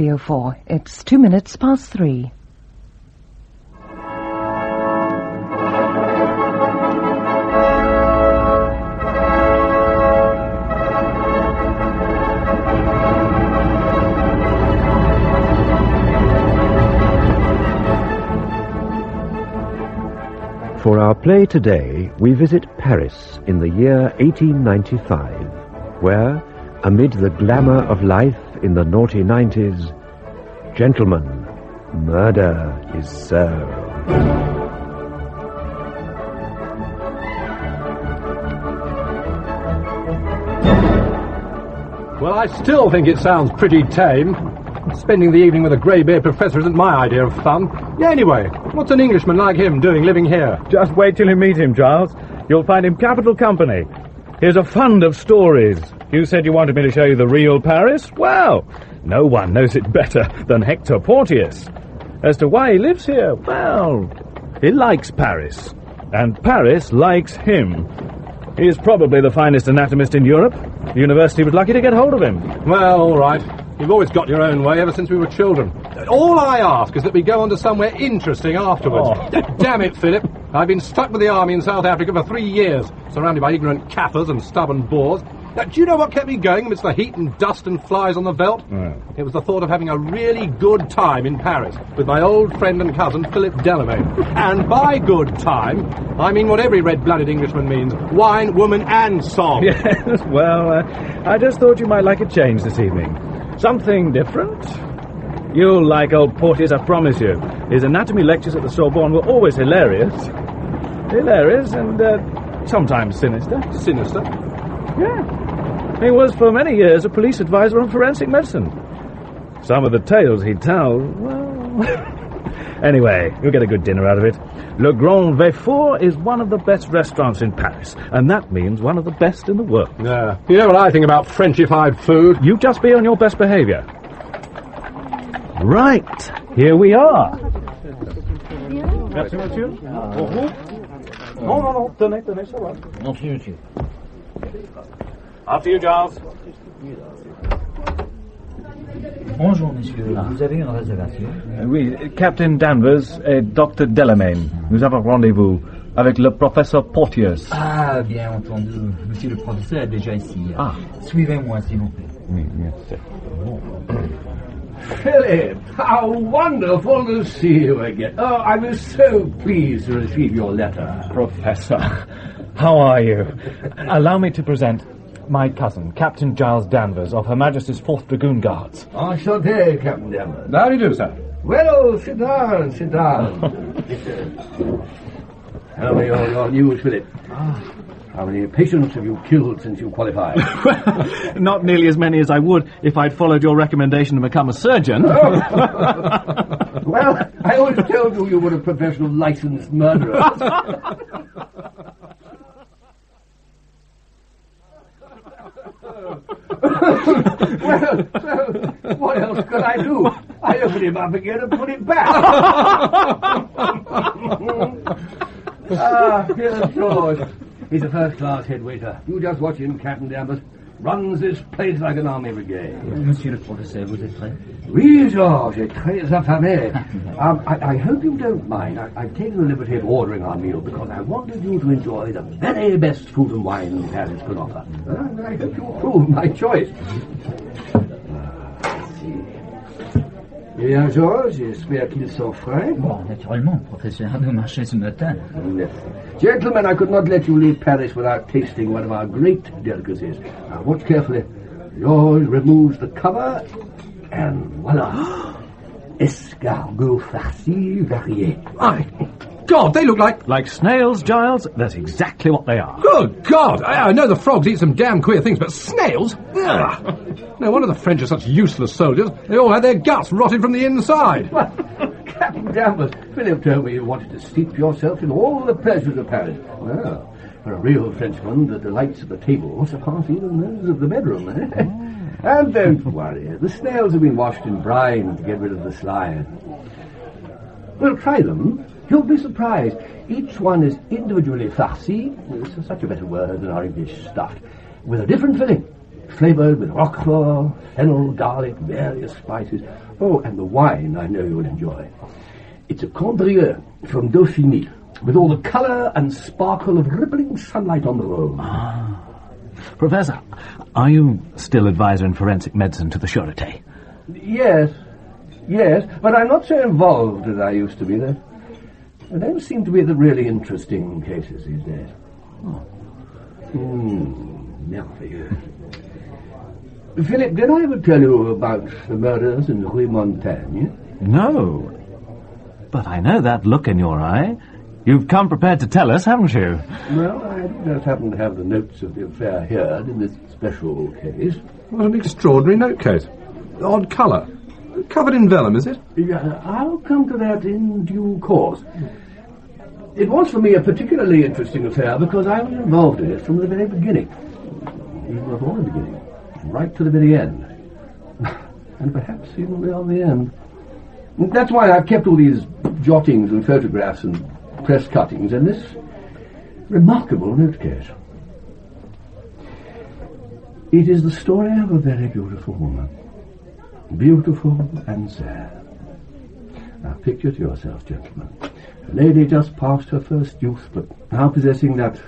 Radio 4. It's 2 minutes past 3. For our play today, we visit Paris in the year 1895, where, amid the glamour of life in the naughty 90s, gentlemen, murder is served. Well, I still think it sounds pretty tame. Spending the evening with a grey-beard professor isn't my idea of fun. Yeah, anyway, what's an Englishman like him doing living here? Just wait till you meet him, Giles. You'll find him capital company. Here's a fund of stories. You said you wanted me to show you the real Paris? Well, no one knows it better than Hector Porteus. As to why he lives here, well, he likes Paris. And Paris likes him. He is probably the finest anatomist in Europe. The university was lucky to get hold of him. Well, all right. You've always got your own way ever since we were children. All I ask is that we go on to somewhere interesting afterwards. Oh. Damn it, Phillip. I've been stuck with the army in South Africa for 3 years, surrounded by ignorant Kaffirs and stubborn Boers. Now, do you know what kept me going amidst the heat and dust and flies on the veldt? It was the thought of having a really good time in Paris with my old friend and cousin, Philip Delamain. And by good time, I mean what every red-blooded Englishman means. Wine, woman, and song. Yes, well, I just thought you might like a change this evening. Something different? You'll like old Porteus, I promise you. His anatomy lectures at the Sorbonne were always hilarious. Hilarious and sometimes sinister. Sinister? Yeah. He was for many years a police advisor on forensic medicine. Some of the tales he'd tell, well... Anyway, you'll get a good dinner out of it. Le Grand Vefour is one of the best restaurants in Paris, and that means one of the best in the world. Yeah. You know what I think about Frenchified food? You just be on your best behaviour. Right, here we are. Merci, monsieur. Non, tenez, ça va. Merci, monsieur. After you, Giles. Bonjour, monsieur. Vous avez une réservation? Oui, Captain Danvers et Dr. Delamain. Nous avons rendez-vous avec le professeur Porteus. Ah, bien entendu. Monsieur le professeur est déjà ici. Ah. Suivez-moi, s'il vous plaît. Oui, merci. Philip, how wonderful to see you again. Oh, I was so pleased to receive your letter. Professor, how are you? Allow me to present my cousin, Captain Giles Danvers, of Her Majesty's 4th Dragoon Guards. Enchanté, Captain Danvers. How do you do, sir? Well, sit down, sit down. Tell me your news, Philip. How many patients have you killed since you qualified? Not nearly as many as I would if I'd followed your recommendation to become a surgeon. Well, I always told you were a professional licensed murderer. Well, what else could I do? I opened him up again and put it back. Here's George. He's a first-class head waiter. You just watch him, Captain Danvers. Runs this place like an army brigade. Monsieur le professeur, vous êtes prêt? Oui, George, it's très affamé. I hope you don't mind. I've taken the liberty of ordering our meal because I wanted you to enjoy the very best food and wine Paris can offer. And I hope you approve my choice. Let's see. Bien, George, j'espère qu'ils sont frais. Bon, naturellement, professeur, nous marchons ce matin. Yes. Gentlemen, I could not let you leave Paris without tasting one of our great delicacies. Now, watch carefully. George removes the cover, and voila. Escargot farci varié. My God, they look like... Like snails, Giles? That's exactly what they are. Good God! I know the frogs eat some damn queer things, but snails? Ugh. No wonder the French are such useless soldiers. They all had their guts rotted from the inside. Captain Danvers, Philip told me you wanted to steep yourself in all the pleasures of Paris. Well, for a real Frenchman, the delights of the table surpass even those of the bedroom, eh? And don't worry, the snails have been washed in brine to get rid of the slime. Well, try them. You'll be surprised. Each one is individually farci, it's such a better word than our English stuffed, with a different filling. flavoured with roquefort, fennel, garlic, various spices. Oh, and the wine I know you'll enjoy. It's a Condrieu from Dauphiny, with all the colour and sparkle of rippling sunlight on the Rhone. Ah. Professor, are you still advisor in forensic medicine to the Sûreté? Yes, but I'm not so involved as I used to be. There don't seem to be the really interesting cases these days. Merveilleux. Philip, did I ever tell you about the murders in Rue Montaigne? No. But I know that look in your eye. You've come prepared to tell us, haven't you? Well, I just happen to have the notes of the affair here in this special case. What an extraordinary note case. Odd colour. Covered in vellum, is it? Yeah, I'll come to that in due course. It was for me a particularly interesting affair because I was involved in it from the very beginning. Even before the beginning. Right to the very end. And perhaps even beyond the end. That's why I've kept all these jottings and photographs and press cuttings and this remarkable note case. It is the story of a very beautiful woman. Beautiful and sad. Now picture to yourself, gentlemen. A lady just past her first youth, but now possessing that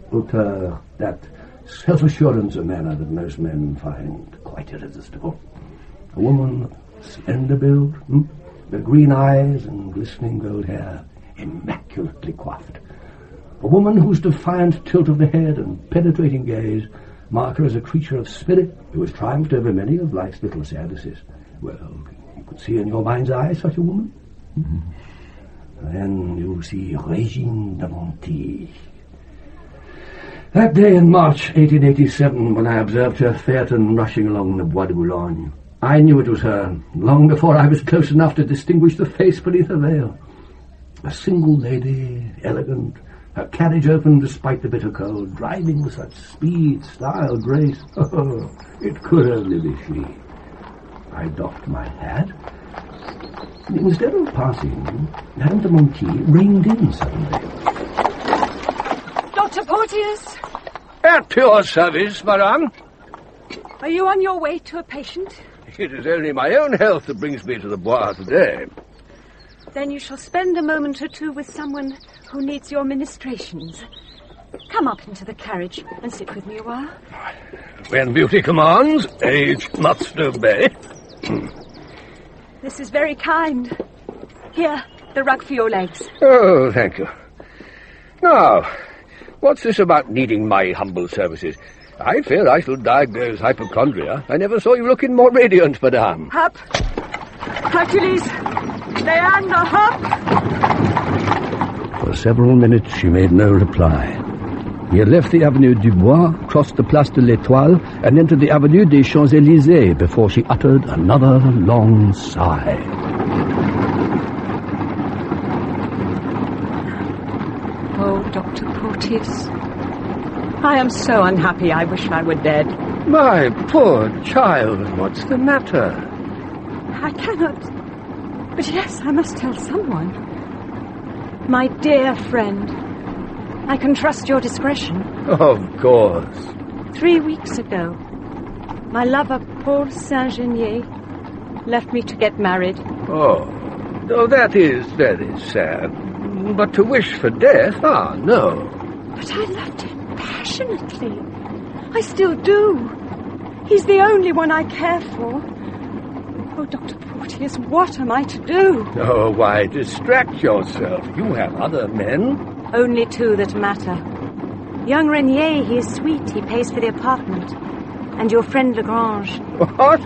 hauteur, that self-assurance of manner that most men find quite irresistible. A woman of slender build, with green eyes and glistening gold hair, immaculately coiffed. A woman whose defiant tilt of the head and penetrating gaze mark her as a creature of spirit who has triumphed over many of life's little sadnesses. Well, you could see in your mind's eye such a woman. Then you see Regine de Montille. That day in March 1887, when I observed her phaeton rushing along the Bois de Boulogne, I knew it was her, long before I was close enough to distinguish the face beneath her veil. A single lady, elegant, her carriage open despite the bitter cold, driving with such speed, style, grace. Oh, it could only be she. I doffed my hat. Instead of passing, Madame de Montille reined in suddenly. Dr. Porteus! At your service, madame. Are you on your way to a patient? It is only my own health that brings me to the Bois today. Then you shall spend a moment or two with someone who needs your ministrations. Come up into the carriage and sit with me a while. When beauty commands, age must obey. This is very kind. Here, the rug for your legs. Oh, thank you. Now, what's this about needing my humble services? I fear I shall diagnose hypochondria. I never saw you looking more radiant, madame. Up! Hercules! Leander, hop! For several minutes she made no reply. He had left the Avenue du Bois, crossed the Place de l'Étoile, and entered the Avenue des Champs-Élysées before she uttered another long sigh. Oh, Dr. Porteus, I am so unhappy I wish I were dead. My poor child, what's the matter? I cannot... But yes, I must tell someone. My dear friend, I can trust your discretion. Of course. 3 weeks ago, my lover, Paul Saint-Genier, left me to get married. Oh, that is very sad. But to wish for death, no. But I loved him passionately. I still do. He's the only one I care for. Oh, Dr. Porteus, what am I to do? Oh, why distract yourself? You have other men. Only 2 that matter. Young Renier, he is sweet. He pays for the apartment. And your friend Lagrange. What?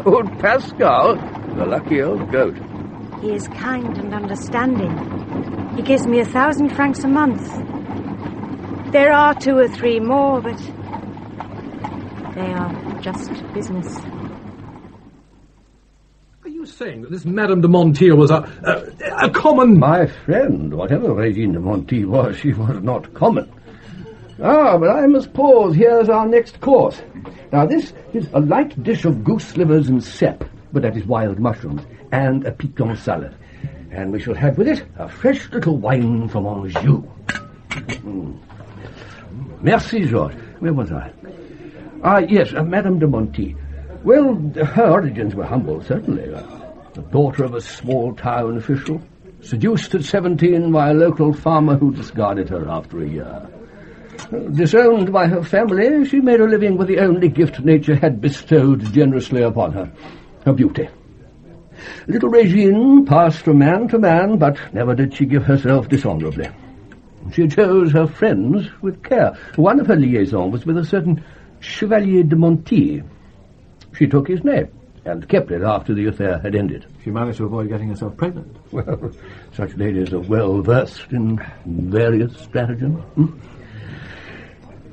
Old Pascal? The lucky old goat. He is kind and understanding. He gives me 1,000 francs a month. There are 2 or 3 more, but they are just business. Are you saying that this Madame de Montille was a common... My friend, whatever Regine de Montille was, she was not common. But I must pause. Here's our next course. Now, this is a light dish of goose livers and cep, but that is wild mushrooms, and a piquant salad. And we shall have with it a fresh little wine from Anjou. Merci, Georges. Where was I? Yes, Madame de Montille. Well, her origins were humble, certainly. The daughter of a small-town official, seduced at 17 by a local farmer who discarded her after a year. Disowned by her family, she made a living with the only gift nature had bestowed generously upon her, her beauty. Little Regine passed from man to man, but never did she give herself dishonourably. She chose her friends with care. One of her liaisons was with a certain Chevalier de Montille. She took his name and kept it after the affair had ended. She managed to avoid getting herself pregnant. Well, such ladies are well versed in various stratagems.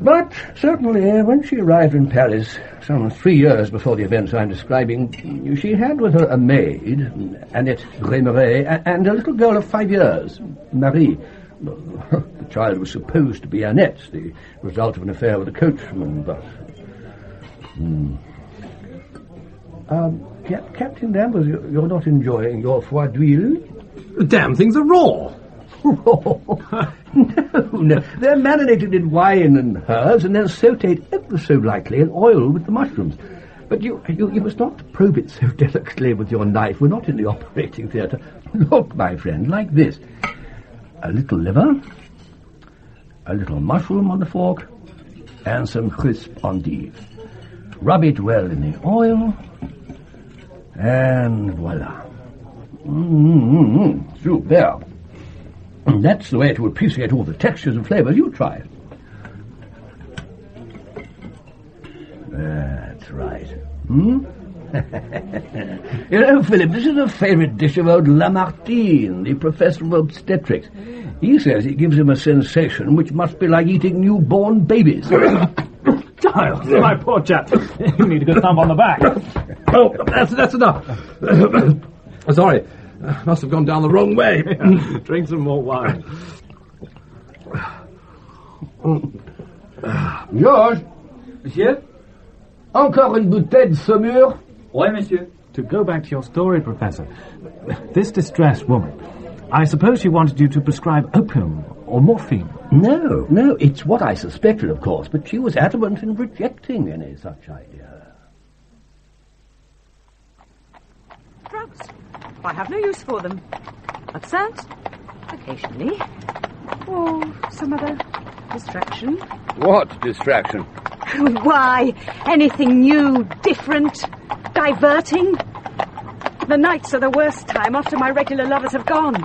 But certainly when she arrived in Paris, some 3 years before the events I'm describing, she had with her a maid, Annette Remeret, and a little girl of 5 years, Marie. The child was supposed to be Annette, the result of an affair with a coachman, but... Captain Danvers, you're not enjoying your foie d'huile? The damn things are raw. No. They're marinated in wine and herbs and then sautéed ever so lightly in oil with the mushrooms. But you must not probe it so delicately with your knife. We're not in the operating theatre. Look, my friend, like this. A little liver, a little mushroom on the fork, and some crisp endive. Rub it well in the oil, and voila. Super. That's the way to appreciate all the textures and flavours. You try it. That's right. You know, Phillip, this is a favourite dish of old Lamartine, the professor of obstetrics. He says it gives him a sensation which must be like eating newborn babies. Giles, my poor chap. You need a good thump on the back. Oh, that's enough. Sorry, must have gone down the wrong way. Drink some more wine. Georges. Monsieur? Encore une bouteille de Saumur? Oui, monsieur. To go back to your story, Professor, this distressed woman, I suppose she wanted you to prescribe opium or morphine. No, it's what I suspected, of course, but she was adamant in rejecting any such idea. Drugs. I have no use for them. Absinthe, occasionally. Or some other distraction. What distraction? Why, anything new, different, diverting. The nights are the worst time after my regular lovers have gone.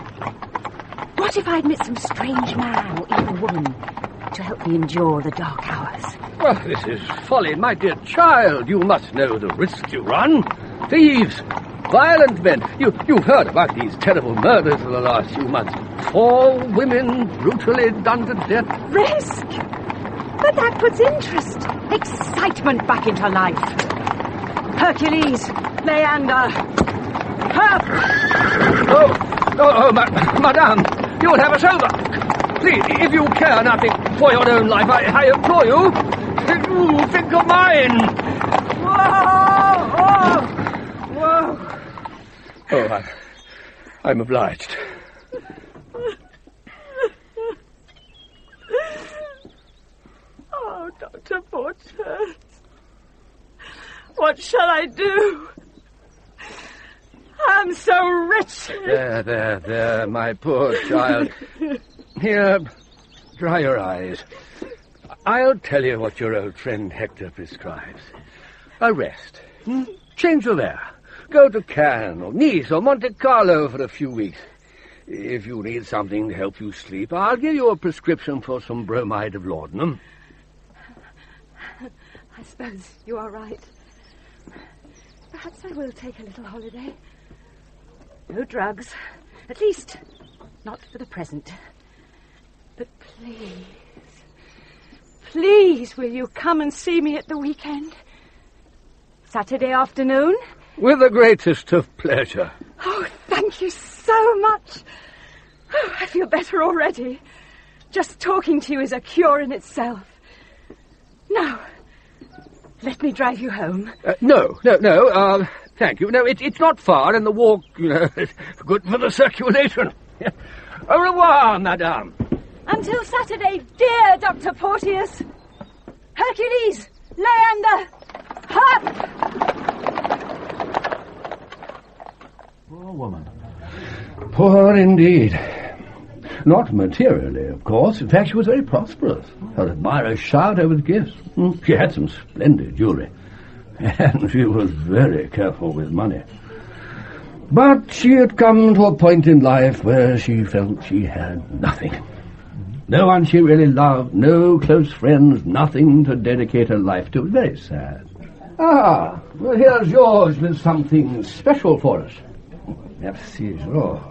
What if I'd met some strange man or even woman to help me endure the dark hours? Well, this is folly, my dear child. You must know the risks you run. Thieves, violent men. You've heard about these terrible murders of the last few months. 4 women brutally done to death. Risk? But that puts interest, excitement back into life. Hercules, Leander, Madame, you'll have us over. Please, if you care nothing for your own life, I implore you, think of mine. Whoa. Oh, I'm obliged. Oh, Dr. Porteus, what shall I do? I'm so rich. There, my poor child. Here, dry your eyes. I'll tell you what your old friend Hector prescribes. A rest. Change of air. Go to Cannes or Nice or Monte Carlo for a few weeks. If you need something to help you sleep, I'll give you a prescription for some bromide of laudanum. I suppose you are right. Perhaps I will take a little holiday. No drugs. At least, not for the present. But please, will you come and see me at the weekend? Saturday afternoon? With the greatest of pleasure. Oh, thank you so much. Oh, I feel better already. Just talking to you is a cure in itself. Now, let me drive you home. No. Thank you. No, it's not far, and the walk, is good for the circulation. Au revoir, madame. Until Saturday, dear Dr. Porteus. Hercules, Leander! Hop! Poor woman. Poor indeed. Not materially, of course. In fact, she was very prosperous. Her admirers showered her with gifts. She had some splendid jewellery. And she was very careful with money. But she had come to a point in life where she felt she had nothing. No one she really loved, no close friends, nothing to dedicate her life to. Very sad. Ah, well, here's George with something special for us. Merci, George.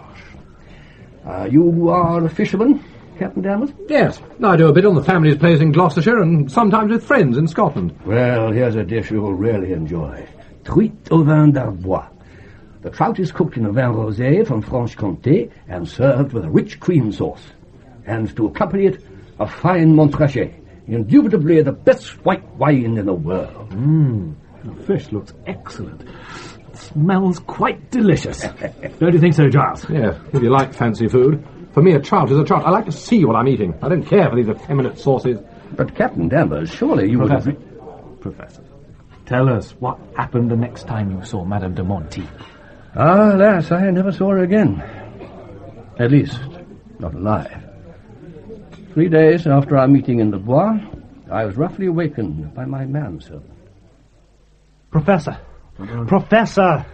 You are a fisherman, Captain Danvers? Yes, I do a bit on the family's place in Gloucestershire and sometimes with friends in Scotland. Well, here's a dish you'll really enjoy. Truite au vin d'Arbois. The trout is cooked in a vin rosé from Franche-Comté and served with a rich cream sauce. And to accompany it, a fine Montrachet, indubitably the best white wine in the world. The fish looks excellent. It smells quite delicious. Don't you think so, Giles? Yes, if you like fancy food. For me, a trout is a trout. I like to see what I'm eating. I don't care for these effeminate sauces. But, Captain Danvers, surely you Professor. would... Professor, tell us what happened the next time you saw Madame de Montille. Ah, alas, I never saw her again. At least, not alive. 3 days after our meeting in the Bois, I was roughly awakened by my manservant. Professor! Professor!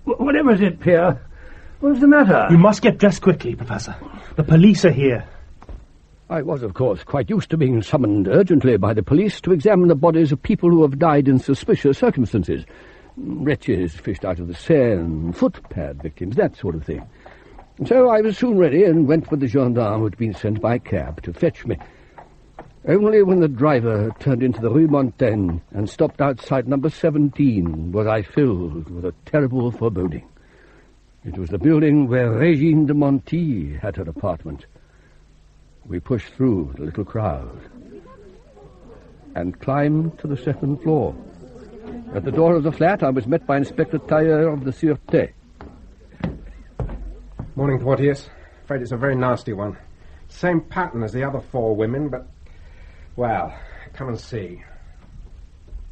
Whatever is it, Pierre? What's the matter? You must get dressed quickly, Professor. The police are here. I was, of course, quite used to being summoned urgently by the police to examine the bodies of people who have died in suspicious circumstances. Wretches fished out of the Seine, footpad victims, that sort of thing. So I was soon ready and went with the gendarme who had been sent by cab to fetch me. Only when the driver turned into the Rue Montaigne and stopped outside number 17 was I filled with a terrible foreboding. It was the building where Regine de Montille had her apartment. We pushed through the little crowd and climbed to the second floor. At the door of the flat, I was met by Inspector Tailleur of the Sûreté. Morning, Porteus. Afraid it's a very nasty one. Same pattern as the other 4 women, but... well, come and see.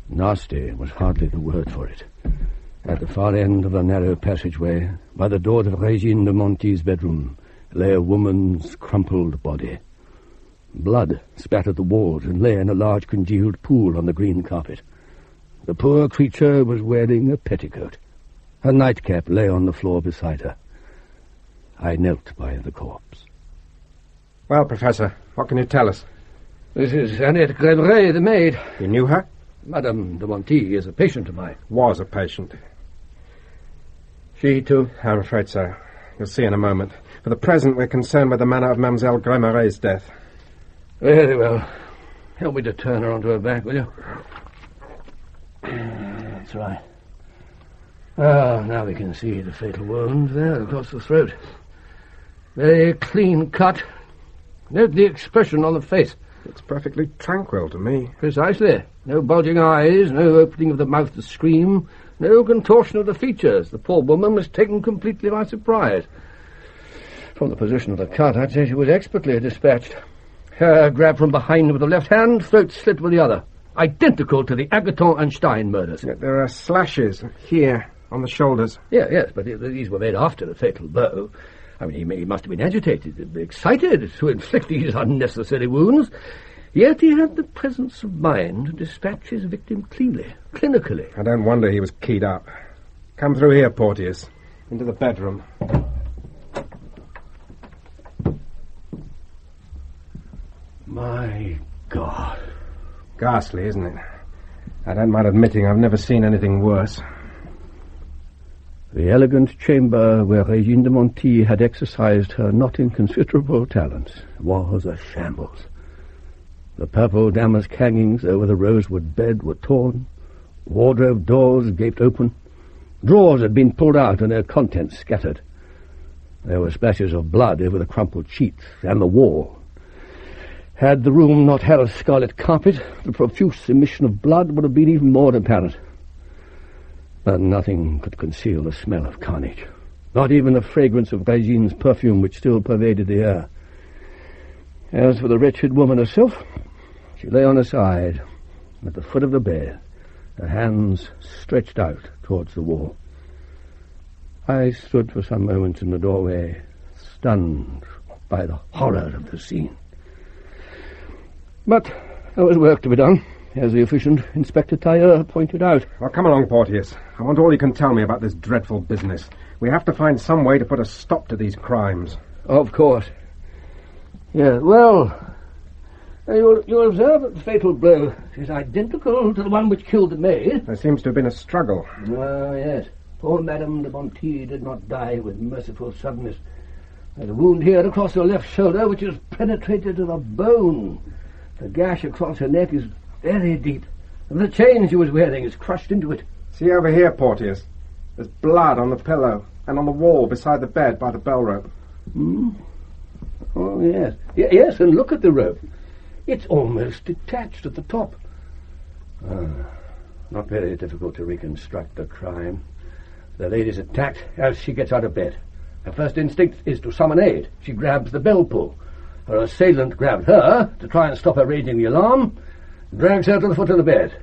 Nasty was hardly the word for it. At the far end of the narrow passageway, by the door of Regine de Montille's bedroom, lay a woman's crumpled body. Blood spattered the walls and lay in a large congealed pool on the green carpet. The poor creature was wearing a petticoat. Her nightcap lay on the floor beside her. I knelt by the corpse. Well, Professor, what can you tell us? This is Annette Greveret, the maid. You knew her? Madame de Montille is a patient of mine. Was a patient. She, too? I'm afraid so. You'll see in a moment. For the present, we're concerned with the manner of Mademoiselle Gremeret's death. Very well. Help me to turn her onto her back, will you? That's right. Ah, now we can see the fatal wound there across the throat. Very clean cut. Note the expression on the face. It's perfectly tranquil to me. Precisely. No bulging eyes, no opening of the mouth to scream, no contortion of the features. The poor woman was taken completely by surprise. From the position of the cut, I'd say she was expertly dispatched. Hair grabbed from behind with the left hand, throat slit with the other. Identical to the Agathon and Stein murders. There are slashes here on the shoulders. Yes, but these were made after the fatal blow. I mean, he must have been agitated, excited to inflict these unnecessary wounds. Yet he had the presence of mind to dispatch his victim cleanly, clinically. I don't wonder he was keyed up. Come through here, Porteus, into the bedroom. My God. Ghastly, isn't it? I don't mind admitting I've never seen anything worse. The elegant chamber where Regine de Montille had exercised her not inconsiderable talents was a shambles. The purple damask hangings over the rosewood bed were torn, wardrobe doors gaped open, drawers had been pulled out and their contents scattered. There were splashes of blood over the crumpled sheets and the wall. Had the room not had a scarlet carpet, the profuse emission of blood would have been even more apparent. But nothing could conceal the smell of carnage, not even the fragrance of Regine's perfume which still pervaded the air. As for the wretched woman herself, She lay on her side, at the foot of the bed, her hands stretched out towards the wall. I stood for some moments in the doorway, stunned by the horror of the scene. But there was work to be done, as the efficient Inspector Tailleur pointed out. Well, come along, Porteus. I want all you can tell me about this dreadful business. We have to find some way to put a stop to these crimes. Of course. Yeah, well, you'll observe that the fatal blow is identical to the one which killed the maid. There seems to have been a struggle. Oh, yes. Poor Madame de Montille did not die with merciful suddenness. There's a wound here across her left shoulder which has penetrated to the bone. The gash across her neck is very deep, and the chain she was wearing is crushed into it. See over here, Porteus. There's blood on the pillow and on the wall beside the bed by the bell rope. Hmm? Oh, yes. Yes, and look at the rope. It's almost detached at the top. Not very difficult to reconstruct the crime. The lady's attacked as she gets out of bed. Her first instinct is to summon aid. She grabs the bell pull. Her assailant grabbed her to try and stop her raising the alarm, drags her to the foot of the bed.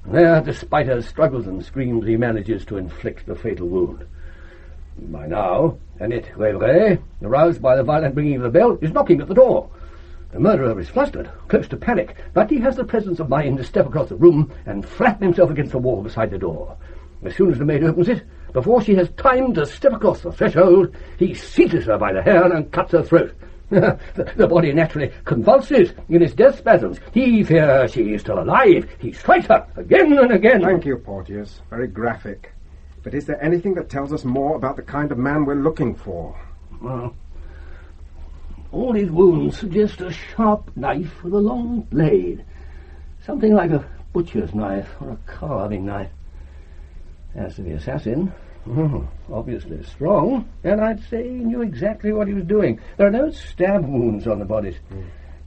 There, despite her struggles and screams, he manages to inflict the fatal wound. By now, Annette Revray, aroused by the violent ringing of the bell, is knocking at the door. The murderer is flustered, close to panic, but he has the presence of mind to step across the room and flatten himself against the wall beside the door. As soon as the maid opens it, before she has time to step across the threshold, he seizes her by the hair and cuts her throat. The body naturally convulses in its death spasms. He fears she is still alive. He strikes her again and again. Thank you, Porteus. Very graphic. But is there anything that tells us more about the kind of man we're looking for? Well, all these wounds suggest a sharp knife with a long blade. Something like a butcher's knife or a carving knife. As to the assassin, obviously strong, and I'd say he knew exactly what he was doing. There are no stab wounds on the bodies.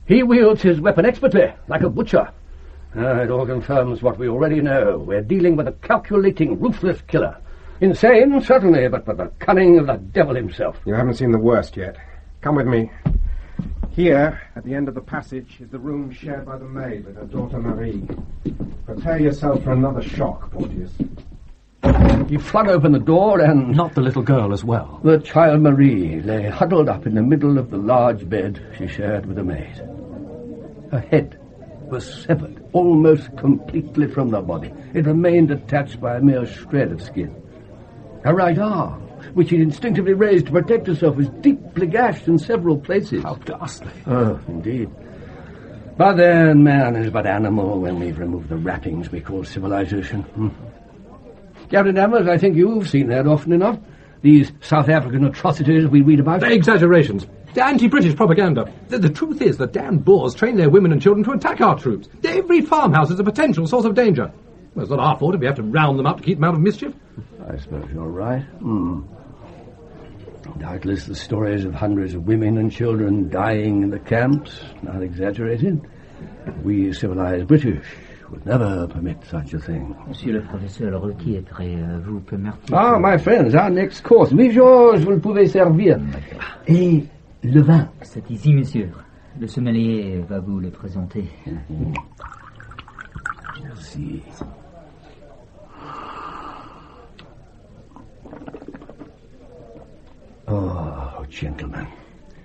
He wields his weapon expertly, like a butcher. It all confirms what we already know. We're dealing with a calculating, ruthless killer. Insane, certainly, but the cunning of the devil himself. You haven't seen the worst yet. Come with me. Here, at the end of the passage, is the room shared by the maid with her daughter Marie. Prepare yourself for another shock, Porteus. He flung open the door and... Not the little girl as well. The child Marie lay huddled up in the middle of the large bed she shared with the maid. Her head was severed almost completely from the body. It remained attached by a mere shred of skin. Her right arm, which she instinctively raised to protect herself, was deeply gashed in several places. How ghastly. Oh, indeed. But then man is but animal when we've removed the wrappings we call civilization. Captain Danvers, I think you've seen that often enough. These South African atrocities we read about. Exaggerations. Anti-British propaganda. The truth is that damn Boers train their women and children to attack our troops. Every farmhouse is a potential source of danger. Well, it's not our fault if we have to round them up to keep them out of mischief. I suppose you're right. Doubtless the stories of hundreds of women and children dying in the camps, not exaggerated. We civilized British would never permit such a thing. Monsieur le professeur, le requis est prêt. Vous permettez... Ah, my friends, our next course. Oui, Georges, vous le pouvez servir. Et le vin. C'est ici, monsieur. Le sommelier va vous le présenter. Merci. Oh, gentlemen,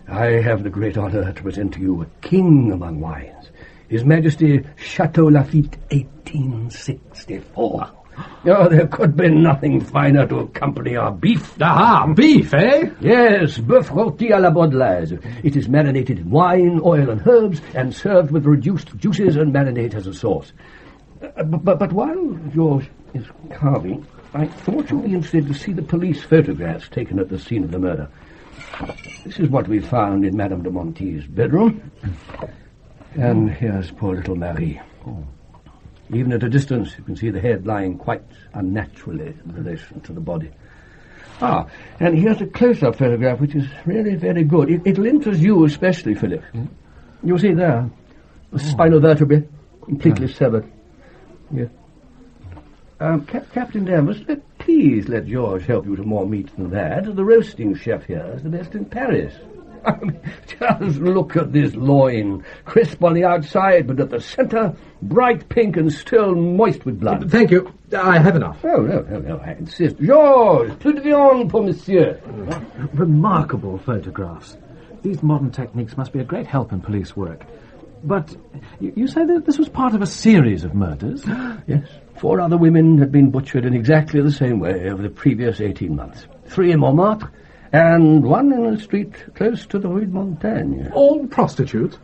I have the great honor to present to you a king among wines. His Majesty Chateau Lafite 1864. Oh, there could be nothing finer to accompany our beef. Aha, beef, eh? Yes, bœuf rôti à la Baudelaise. It is marinated in wine, oil and herbs, and served with reduced juices and marinade as a sauce. But while George is carving, I thought you'd be interested to see the police photographs taken at the scene of the murder. This is what we found in Madame de Montille's bedroom. And here's poor little Marie. Even at a distance, you can see the head lying quite unnaturally in relation to the body. Ah, and here's a close-up photograph, which is really very good. It'll interest you especially, Phillip. You see there, the spinal vertebrae completely severed. Yes. Captain Danvers, please let George help you to more meat than that. The roasting chef here is the best in Paris. Just look at this loin. Crisp on the outside, but at the centre, bright pink and still moist with blood. Thank you. I have enough. Oh, no, I insist. Georges, plus de viande pour monsieur. Remarkable photographs. These modern techniques must be a great help in police work. But you say that this was part of a series of murders? Yes. 4 other women had been butchered in exactly the same way over the previous 18 months. 3 in Montmartre, and 1 in a street close to the Rue de Montaigne. All prostitutes?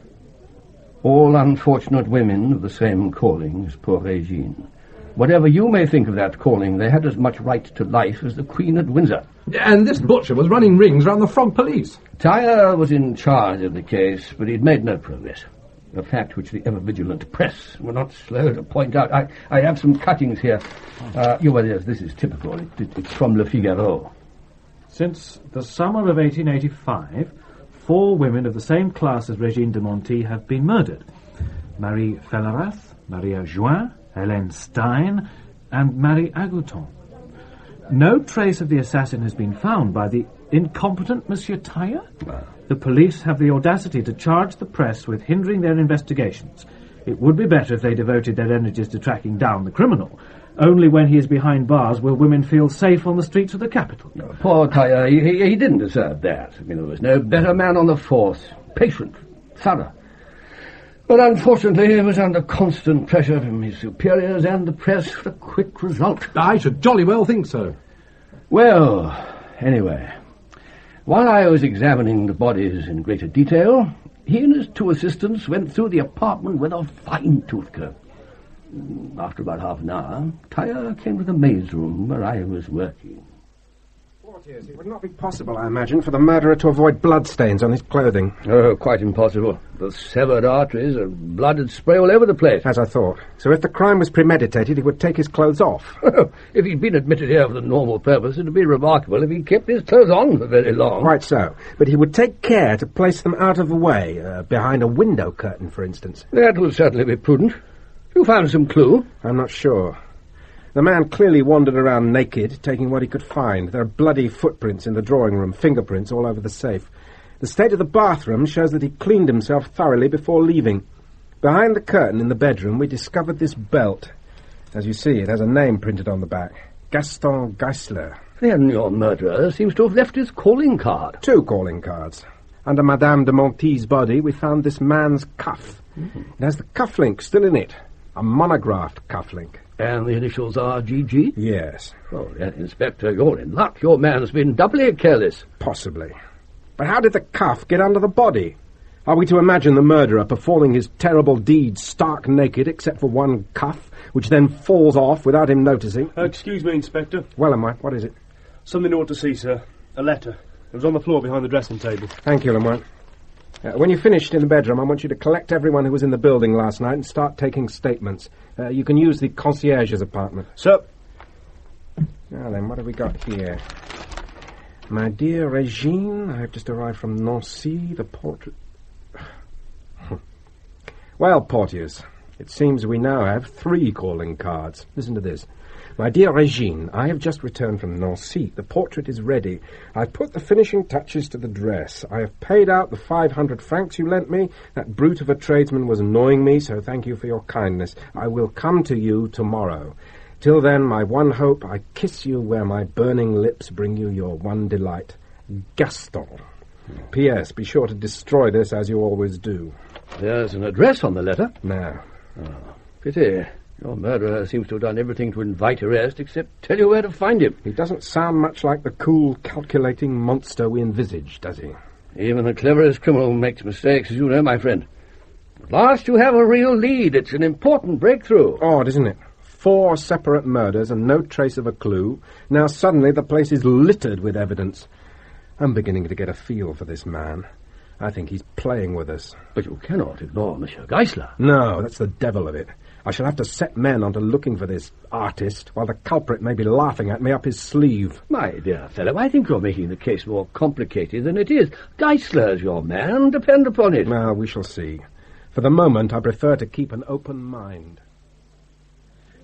All unfortunate women of the same calling as poor Regine. Whatever you may think of that calling, they had as much right to life as the Queen at Windsor. And this butcher was running rings around the Frog Police. Tailleur was in charge of the case, but he'd made no progress. A fact which the ever-vigilant press were not slow to point out. I have some cuttings here. This is typical. It's from Le Figaro. Since the summer of 1885, 4 women of the same class as Regine de Montille have been murdered. Marie Fellerath, Maria Joanne, Hélène Stein, and Marie Agouton. No trace of the assassin has been found by the incompetent Monsieur Tailleur. The police have the audacity to charge the press with hindering their investigations. It would be better if they devoted their energies to tracking down the criminal. Only when he is behind bars will women feel safe on the streets of the capital. Poor Tailleur, he didn't deserve that. I mean, there was no better man on the force. Patient, thorough. But unfortunately, he was under constant pressure from his superiors and the press for a quick result. I should jolly well think so. Well, anyway, while I was examining the bodies in greater detail, he and his 2 assistants went through the apartment with a fine tooth comb. After about half an hour, Tailleur came to the maid's room where I was working. Porteus, it would not be possible, I imagine, for the murderer to avoid bloodstains on his clothing. Oh, quite impossible. The severed arteries and blood would spray all over the place. As I thought. So if the crime was premeditated, he would take his clothes off. If he'd been admitted here for the normal purpose, it would be remarkable if he'd kept his clothes on for very long. Quite so. But he would take care to place them out of the way, behind a window curtain, for instance. That would certainly be prudent. You found some clue? I'm not sure. The man clearly wandered around naked, taking what he could find. There are bloody footprints in the drawing room, fingerprints all over the safe. The state of the bathroom shows that he cleaned himself thoroughly before leaving. Behind the curtain in the bedroom, we discovered this belt. As you see, it has a name printed on the back. Gaston Geisler. Then your murderer seems to have left his calling card. 2 calling cards. Under Madame de Montille's body, we found this man's cuff. It has the cufflink still in it. A monographed cufflink. And the initials are GG? Yes. Oh, then, Inspector, you're in luck. Your man's been doubly careless. Possibly. But how did the cuff get under the body? Are we to imagine the murderer performing his terrible deed stark naked, except for one cuff, which then falls off without him noticing? Excuse me, Inspector. Well, am I? What is it? Something you ought to see, sir. A letter. It was on the floor behind the dressing table. Thank you, Lemoine. When you're finished in the bedroom, I want you to collect everyone who was in the building last night and start taking statements. You can use the concierge's apartment. Sir. Now then, what have we got here? My dear Regine, I have just arrived from Nancy, the portrait... Well, Porteus, it seems we now have 3 calling cards. Listen to this. My dear Regine, I have just returned from Nancy. The portrait is ready. I've put the finishing touches to the dress. I have paid out the 500 francs you lent me. That brute of a tradesman was annoying me, so thank you for your kindness. I will come to you tomorrow. Till then, my one hope, I kiss you where my burning lips bring you your one delight. Gaston. P.S. Be sure to destroy this as you always do. There's an address on the letter. No. Oh, pity. Your murderer seems to have done everything to invite arrest except tell you where to find him. He doesn't sound much like the cool, calculating monster we envisaged, does he? Even the cleverest criminal makes mistakes, as you know, my friend. At last you have a real lead. It's an important breakthrough. Odd, isn't it? 4 separate murders and no trace of a clue. Now suddenly the place is littered with evidence. I'm beginning to get a feel for this man. I think he's playing with us. But you cannot ignore Monsieur Geisler. No, that's the devil of it. I shall have to set men onto looking for this artist, while the culprit may be laughing at me up his sleeve. My dear fellow, I think you're making the case more complicated than it is. Geisler's your man, depend upon it. Well, we shall see. For the moment, I prefer to keep an open mind.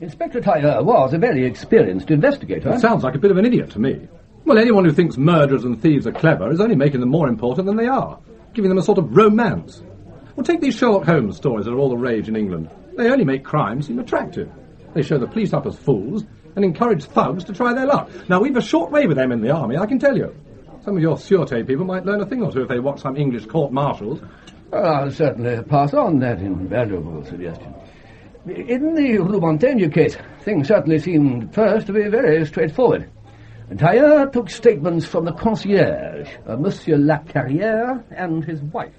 Inspector Tailleur was a very experienced investigator. It sounds like a bit of an idiot to me. Well, anyone who thinks murderers and thieves are clever is only making them more important than they are, giving them a sort of romance. Well, take these Sherlock Holmes stories that are all the rage in England. They only make crime seem attractive. They show the police up as fools and encourage thugs to try their luck. Now, we've a short way with them in the army, I can tell you. Some of your sûreté people might learn a thing or two if they watch some English court-martials. I'll certainly pass on that invaluable suggestion. In the Rue Montaigne case, things certainly seemed at first to be very straightforward. Tailleur took statements from the concierge, Monsieur Lacarrière, and his wife.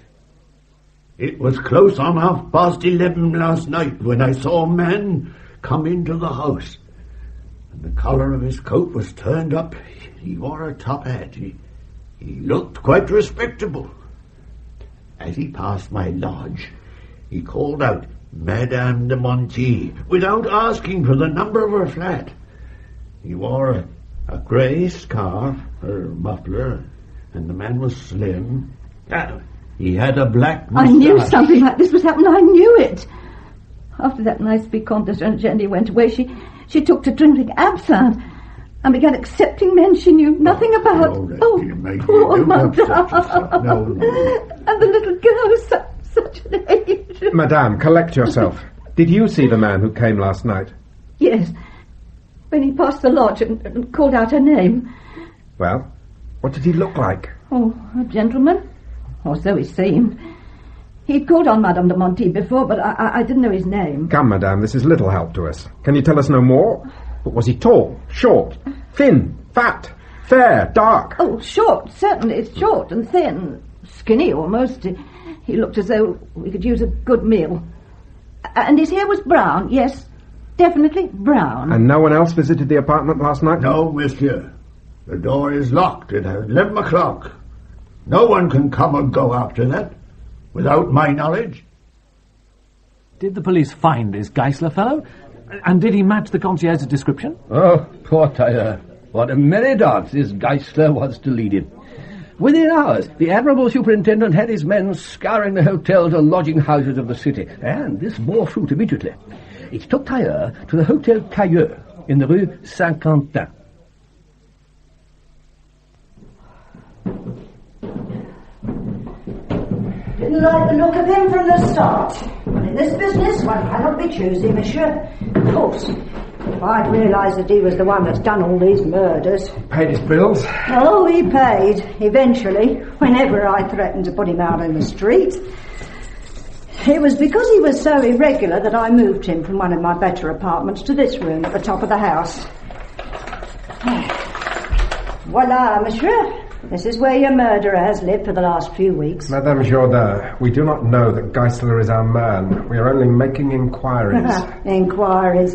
It was close on 11:30 last night when I saw a man come into the house. And the collar of his coat was turned up. He wore a top hat. He looked quite respectable. As he passed my lodge, he called out, Madame de Montille, without asking for the number of her flat. He wore a grey scarf, or muffler, and the man was slim. He had a black moustache. I knew something like this was happening. I knew it. After that nice Vicomtesse Eugenie went away, she took to drinking absinthe and began accepting men she knew nothing about. Poor Madame. No. And the little girl was such an age. Madame, collect yourself. Did you see the man who came last night? Yes. When he passed the lodge and called out her name. Well, what did he look like? Oh, a gentleman. Or so he seemed. He'd called on Madame de Montille before, but I didn't know his name. Come, Madame, this is little help to us. Can you tell us no more? But was he tall, short, thin, fat, fair, dark? Oh, short, certainly. Short and thin. Skinny, almost. He looked as though we could use a good meal. And his hair was brown, yes, definitely brown. And no one else visited the apartment last night? No, monsieur. The door is locked at 11 o'clock. No one can come or go after that, without my knowledge. Did the police find this Geisler fellow? And did he match the concierge's description? Oh, poor Tailleur. What a merry dance this Geisler was to lead it. Within hours, the admirable superintendent had his men scouring the hotels and lodging houses of the city, and this bore fruit immediately. It took Tailleur to the Hotel Tailleur in the Rue Saint-Quentin. Didn't like the look of him from the start. But in this business, one cannot be choosy, monsieur. Of course, if I'd realised that he was the one that's done all these murders... Paid his bills? Oh, he paid, eventually, whenever I threatened to put him out in the street. It was because he was so irregular that I moved him from one of my better apartments to this room at the top of the house. Voila, monsieur. This is where your murderer has lived for the last few weeks. Madame Jourdain, we do not know that Geisler is our man. We are only making inquiries. Inquiries.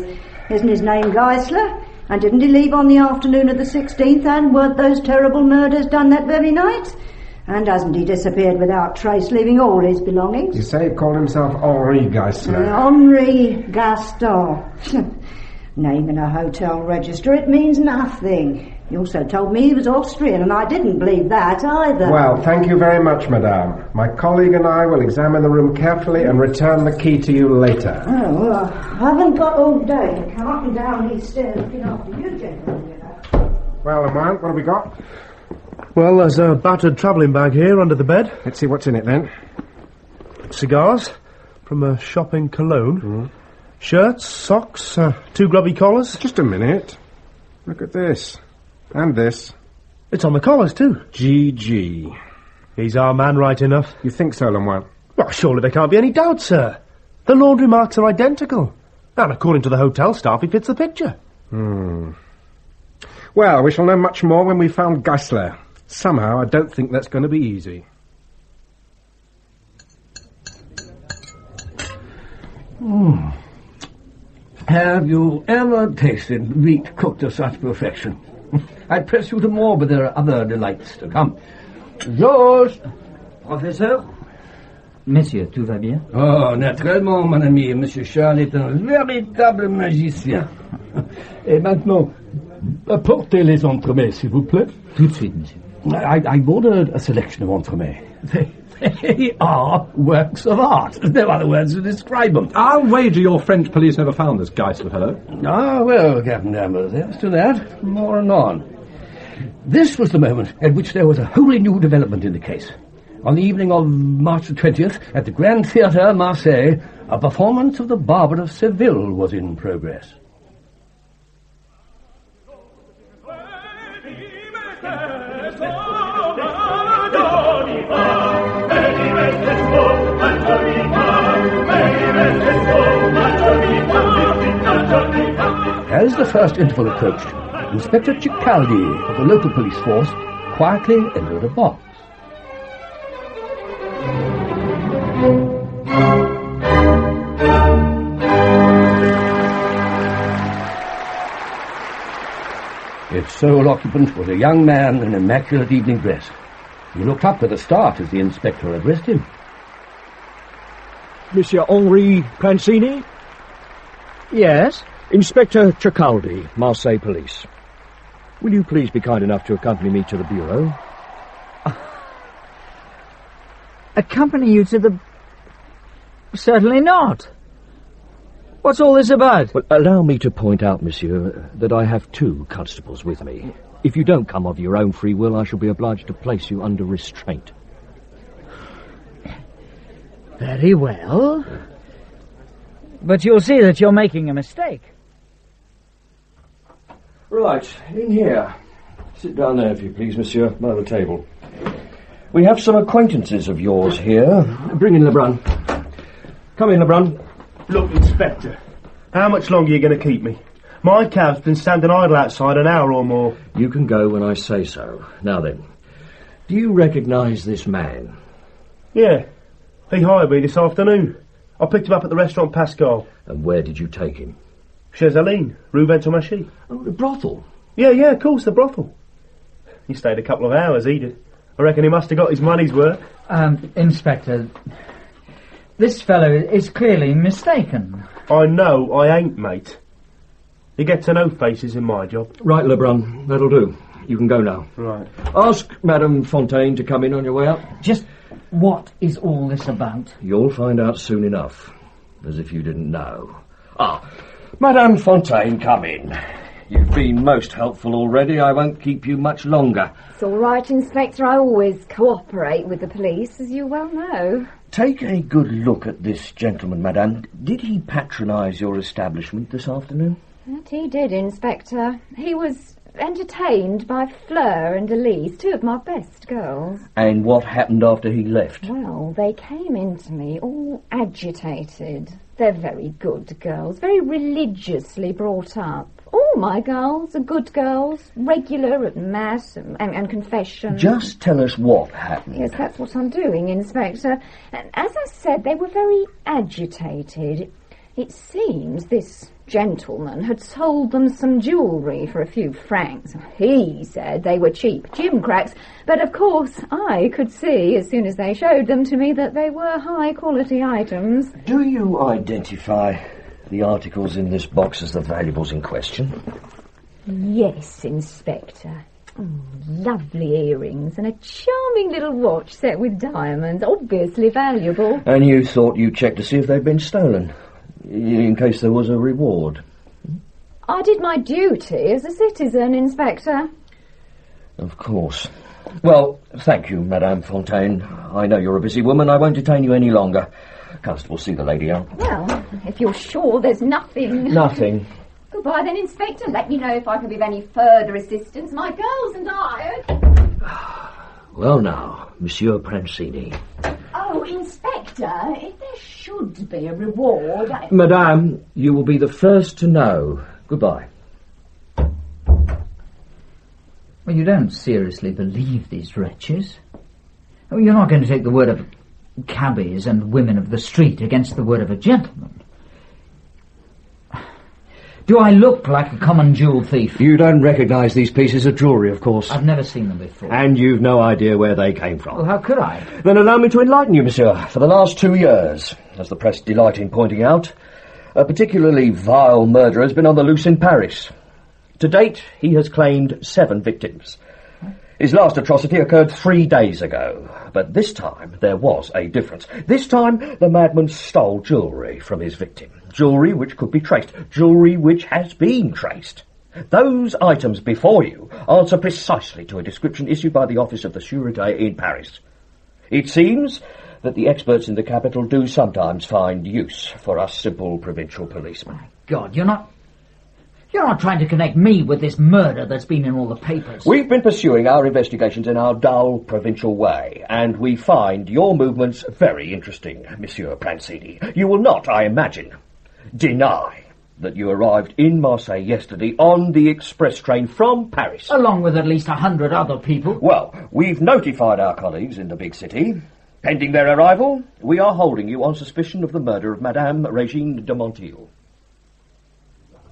Isn't his name Geisler? And didn't he leave on the afternoon of the 16th? And weren't those terrible murders done that very night? And hasn't he disappeared without trace, leaving all his belongings? You say he called himself Henri Geisler. Henri Gaston. Name in a hotel register, it means nothing. You also told me he was Austrian, and I didn't believe that either. Well, thank you very much, madame. My colleague and I will examine the room carefully and return the key to you later. Oh, well, I haven't got all day to come up and down these stairs looking after you, gentlemen, you know. Well, Lamont, what have we got? Well, there's a battered travelling bag here under the bed. Let's see what's in it, then. Cigars from a shop in Cologne. Shirts, socks, 2 grubby collars. Just a minute. Look at this. And this. It's on the collars, too. GG. He's our man right enough. You think so, Lemoine? Well, surely there can't be any doubt, sir. The laundry marks are identical. And according to the hotel staff, he fits the picture. Well, we shall know much more when we've found Geisler. Somehow, I don't think that's going to be easy. Have you ever tasted meat cooked to such perfection? I'd press you to more, but there are other delights to come. Georges! Professeur? Monsieur, tout va bien? Oh, naturellement, mon ami. Monsieur Charles est un véritable magicien. Et maintenant, apportez les entremets, s'il vous plaît. Tout de suite, monsieur. I ordered a selection of entremets. They are works of art. No other words to describe them. I'll wager your French police never found this Geisler fellow. Ah, well, Captain Danvers, as to that, more anon. This was the moment at which there was a wholly new development in the case. On the evening of March the 20th, at the Grand Theatre, Marseille, a performance of The Barber of Seville was in progress. As the first interval approached, Inspector Ceccaldi of the local police force quietly entered a box. Its sole occupant was a young man in immaculate evening dress. He looked up with a start as the inspector addressed him. Monsieur Henri Pranzini? Yes? Inspector Ceccaldi, Marseille Police. Will you please be kind enough to accompany me to the bureau? Accompany you to the... Certainly not. What's all this about? Well, allow me to point out, monsieur, that I have 2 constables with me. If you don't come of your own free will, I shall be obliged to place you under restraint. Very well. But you'll see that you're making a mistake. Right, in here. Sit down there, if you please, monsieur, by the table. We have some acquaintances of yours here. Bring in Lebrun. Come in, Lebrun. Look, Inspector, how much longer are you going to keep me? My cab's been standing idle outside an hour or more. You can go when I say so. Now then, do you recognise this man? Yeah, he hired me this afternoon. I picked him up at the restaurant Pascal. And where did you take him? Chez Aline, Rue Ventomachy. Oh, the brothel? Yeah, of course, the brothel. He stayed a couple of hours, he did. I reckon he must have got his money's worth. Inspector, this fellow is clearly mistaken. I know I ain't, mate. You get to know faces in my job. Right, Lebrun, that'll do. You can go now. Right. Ask Madame Fontaine to come in on your way out. Just what is all this about? You'll find out soon enough, as if you didn't know. Madame Fontaine, come in. You've been most helpful already. I won't keep you much longer. It's all right, Inspector. I always cooperate with the police, as you well know. Take a good look at this gentleman, madame. Did he patronise your establishment this afternoon? That he did, Inspector. He was entertained by Fleur and Elise, 2 of my best girls. And what happened after he left? Well, they came into me all agitated. They're very good girls, very religiously brought up. All my girls are good girls, regular at Mass and confession. Just tell us what happened. Yes, that's what I'm doing, Inspector. And as I said, they were very agitated. It seems this gentleman had sold them some jewellery for a few francs. He said they were cheap gimcracks, but of course I could see as soon as they showed them to me that they were high-quality items. Do you identify the articles in this box as the valuables in question? Yes, Inspector. Lovely earrings and a charming little watch set with diamonds, obviously valuable. And you thought you'd check to see if they'd been stolen, in case there was a reward? I did my duty as a citizen, Inspector. Of course. Well, thank you, Madame Fontaine. I know you're a busy woman. I won't detain you any longer. Constable, see the lady out. Well, if you're sure there's nothing... Nothing. Goodbye then, Inspector. Let me know if I can be of any further assistance. My girls and I... Well now, Monsieur Pranzini. Oh, Inspector, if there should be a reward... Madame, you will be the first to know. Goodbye. Well, you don't seriously believe these wretches? Oh, you're not going to take the word of cabbies and women of the street against the word of a gentleman? Do I look like a common jewel thief? You don't recognise these pieces of jewellery, of course. I've never seen them before. And you've no idea where they came from. Well, how could I? Then allow me to enlighten you, monsieur. For the last 2 years, as the press delight in pointing out, a particularly vile murderer has been on the loose in Paris. To date, he has claimed 7 victims. His last atrocity occurred 3 days ago, but this time there was a difference. This time the madman stole jewellery from his victim. Jewellery which could be traced. Jewellery which has been traced. Those items before you answer precisely to a description issued by the Office of the Sûreté in Paris. It seems that the experts in the capital do sometimes find use for us simple provincial policemen. God, you're not trying to connect me with this murder that's been in all the papers. We've been pursuing our investigations in our dull provincial way, and we find your movements very interesting, Monsieur Pranzini. You will not, I imagine, deny that you arrived in Marseille yesterday on the express train from Paris. Along with at least 100 other people. Well, we've notified our colleagues in the big city. Pending their arrival, we are holding you on suspicion of the murder of Madame Regine de Montille.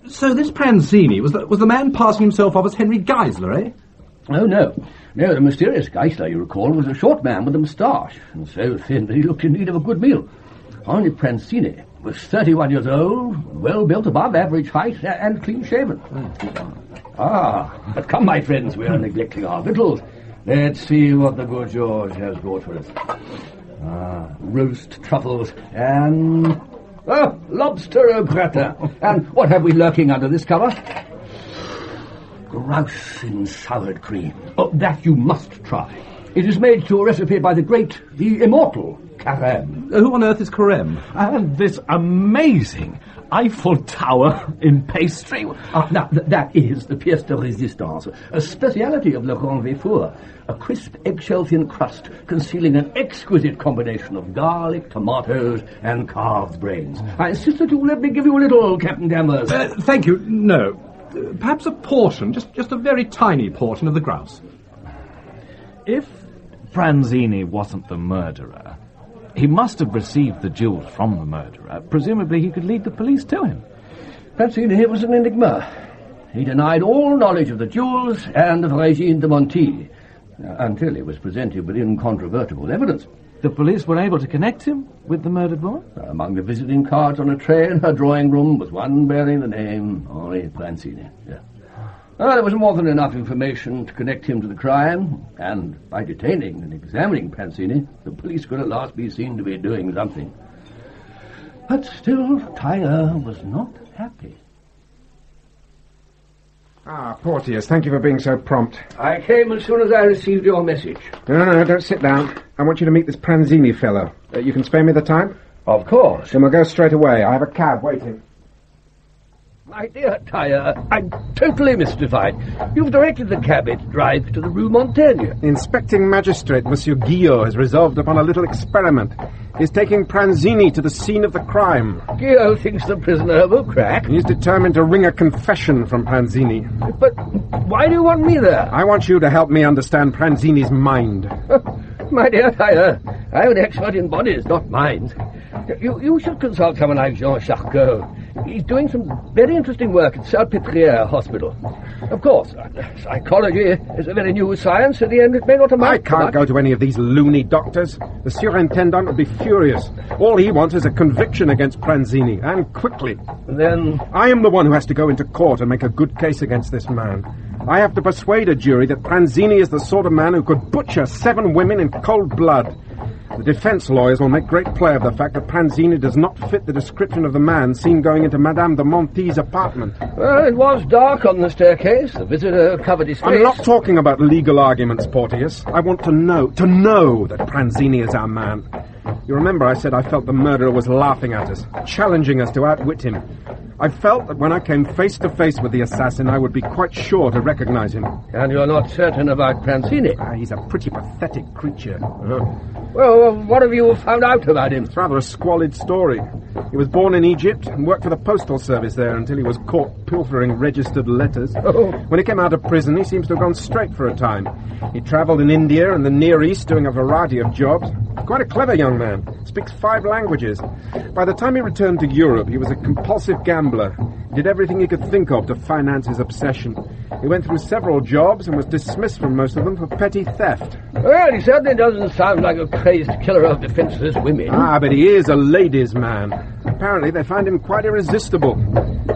So this Pranzini was the man passing himself off as Henri Geisler, eh? Oh, no. No, the mysterious Geisler, you recall, was a short man with a moustache, and so thin that he looked in need of a good meal. Henri Pranzini was 31 years old, well-built, above average height, and clean-shaven. But come, my friends, we are neglecting our victuals. Let's see what the good George has brought for us. Roast truffles and... lobster au gratin. And what have we lurking under this cover? Grouse in soured cream. Oh, that you must try. It is made to a recipe by the immortal Carême. Who on earth is Carême? And this amazing Eiffel Tower in pastry. Now, that is the pièce de résistance, a speciality of Le Grand Véfour, a crisp egg-shell-thin crust concealing an exquisite combination of garlic, tomatoes, and calves' brains. I insist that you let me give you a little, Captain Danvers. Thank you. No. Perhaps a portion, just a very tiny portion of the grouse. If Pranzini wasn't the murderer, he must have received the jewels from the murderer. Presumably he could lead the police to him. Pranzini was an enigma. He denied all knowledge of the jewels and of Regine de Montille, until he was presented with incontrovertible evidence. The police were able to connect him with the murdered woman? Among the visiting cards on a tray in her drawing room was one bearing the name Henri Pranzini. Yeah. There was more than enough information to connect him to the crime, and by detaining and examining Pranzini, the police could at last be seen to be doing something. But still, Tailleur was not happy. Porteus, thank you for being so prompt. I came as soon as I received your message. No, don't sit down. I want you to meet this Pranzini fellow. You can spare me the time? Of course. Then we'll go straight away. I have a cab waiting. My dear Tailleur, I'm totally mystified. You've directed the cabbage drive to the Rue Montaigne. Inspecting Magistrate, Monsieur Guillot, has resolved upon a little experiment. He's taking Pranzini to the scene of the crime. Guillot thinks the prisoner will crack. He's determined to wring a confession from Pranzini. But why do you want me there? I want you to help me understand Pranzini's mind. My dear Tailleur, I'm an expert in bodies, not minds. You should consult someone like Jean Charcot. He's doing some very interesting work at Salpêtrière Hospital. Of course, psychology is a very new science. At the end, it may not amount. I can't go to any of these loony doctors. The superintendent would be furious. All he wants is a conviction against Pranzini, and quickly. Then I am the one who has to go into court and make a good case against this man. I have to persuade a jury that Pranzini is the sort of man who could butcher 7 women in cold blood. The defense lawyers will make great play of the fact that Pranzini does not fit the description of the man seen going into Madame de Montille's apartment. Well, it was dark on the staircase. The visitor covered his face. I'm not talking about legal arguments, Porteus. I want to know that Pranzini is our man. You remember I said I felt the murderer was laughing at us, challenging us to outwit him. I felt that when I came face to face with the assassin, I would be quite sure to recognize him. And you're not certain about Pranzini? He's a pretty pathetic creature. Well, what have you found out about him? It's rather a squalid story. He was born in Egypt and worked for the postal service there until he was caught pilfering registered letters. When he came out of prison, he seems to have gone straight for a time. He travelled in India and the Near East doing a variety of jobs. Quite a clever young man. Speaks 5 languages. By the time he returned to Europe, he was a compulsive gambler. He did everything he could think of to finance his obsession. He went through several jobs and was dismissed from most of them for petty theft. Well, he certainly doesn't sound like a crazed killer of defenseless women. But he is a ladies' man. Apparently they find him quite irresistible.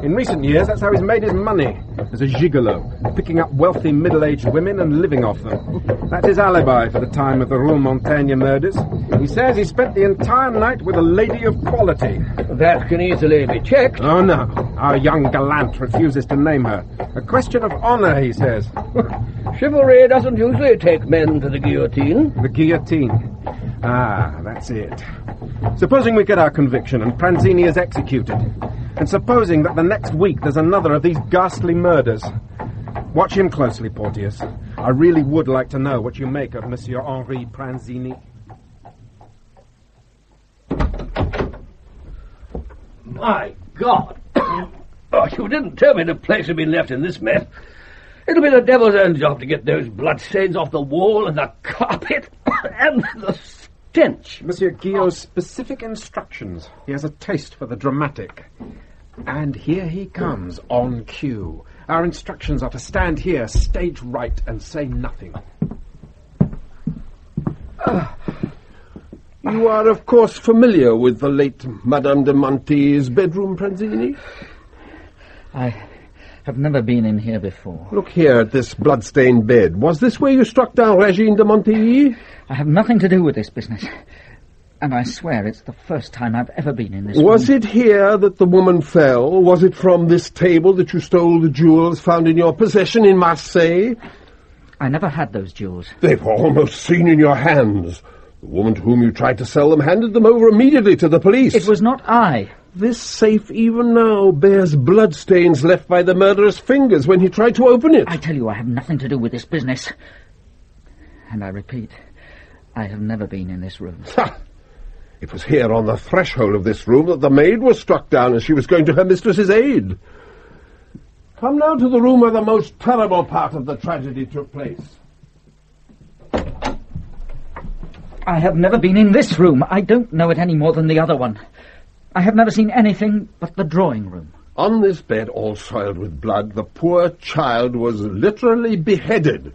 In recent years, that's how he's made his money, as a gigolo, picking up wealthy middle-aged women and living off them. That's his alibi for the time of the Rue Montaigne murders. He says he spent the entire night with a lady of quality. That can easily be checked. Oh, no. Our young gallant refuses to name her. A question of honour, he says. Chivalry doesn't usually take men to the guillotine. The guillotine. Ah, that's it. Supposing we get our conviction and Pranzini is executed, and supposing that the next week there's another of these ghastly murders. Watch him closely, Porteus. I really would like to know what you make of Monsieur Henri Pranzini. My God! Oh, you didn't tell me the place had been left in this mess. It'll be the devil's own job to get those bloodstains off the wall and the carpet and the stench. Monsieur Guillot's specific instructions. He has a taste for the dramatic. And here he comes, on cue. Our instructions are to stand here, stage right, and say nothing. You are, of course, familiar with the late Madame de Montille's bedroom, Pranzini? I have never been in here before. Look here at this blood-stained bed. Was this where you struck down Regine de Montille? I have nothing to do with this business. And I swear it's the first time I've ever been in this room. Was it here that the woman fell? Was it from this table that you stole the jewels found in your possession in Marseille? I never had those jewels. They were almost seen in your hands. The woman to whom you tried to sell them handed them over immediately to the police. It was not I. This safe even now bears bloodstains left by the murderer's fingers when he tried to open it. I tell you, I have nothing to do with this business. And I repeat, I have never been in this room. Ha! It was here on the threshold of this room that the maid was struck down as she was going to her mistress's aid. Come now to the room where the most terrible part of the tragedy took place. I have never been in this room. I don't know it any more than the other one. I have never seen anything but the drawing room. On this bed, all soiled with blood, the poor child was literally beheaded.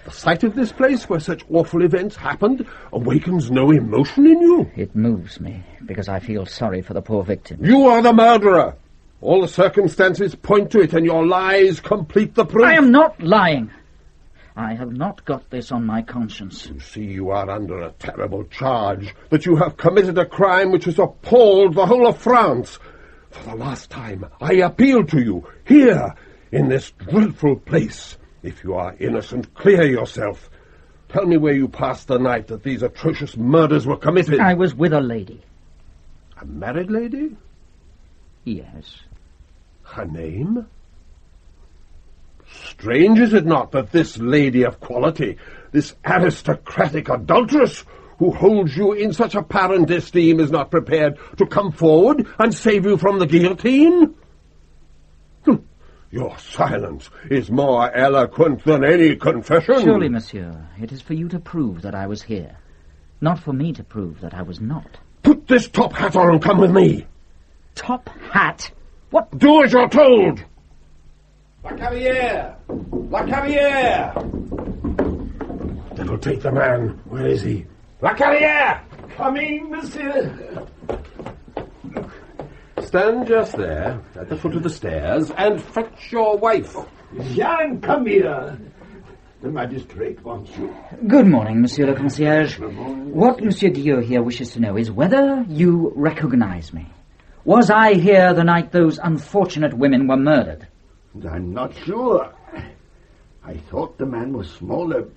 The sight of this place where such awful events happened awakens no emotion in you. It moves me, because I feel sorry for the poor victim. You are the murderer. All the circumstances point to it, and your lies complete the proof. I am not lying. I have not got this on my conscience. You see, you are under a terrible charge, that you have committed a crime which has appalled the whole of France. For the last time, I appeal to you, here, in this dreadful place. If you are innocent, clear yourself. Tell me where you passed the night that these atrocious murders were committed. I was with a lady. A married lady? Yes. Her name? Strange, is it not, that this lady of quality, this aristocratic adulteress, who holds you in such apparent esteem, is not prepared to come forward and save you from the guillotine? Your silence is more eloquent than any confession. Surely, monsieur, it is for you to prove that I was here, not for me to prove that I was not. Put this top hat on and come with me. Top hat? What? Do as you're told. La Carrière! La Carrière! That'll take the man. Where is he? La Carrière! Coming, monsieur. Stand just there, at the foot of the stairs, and fetch your wife. Jeanne, come here. The magistrate wants you. Good morning, monsieur le concierge. What monsieur Guillot here wishes to know is whether you recognize me. Was I here the night those unfortunate women were murdered? I'm not sure. I thought the man was smaller.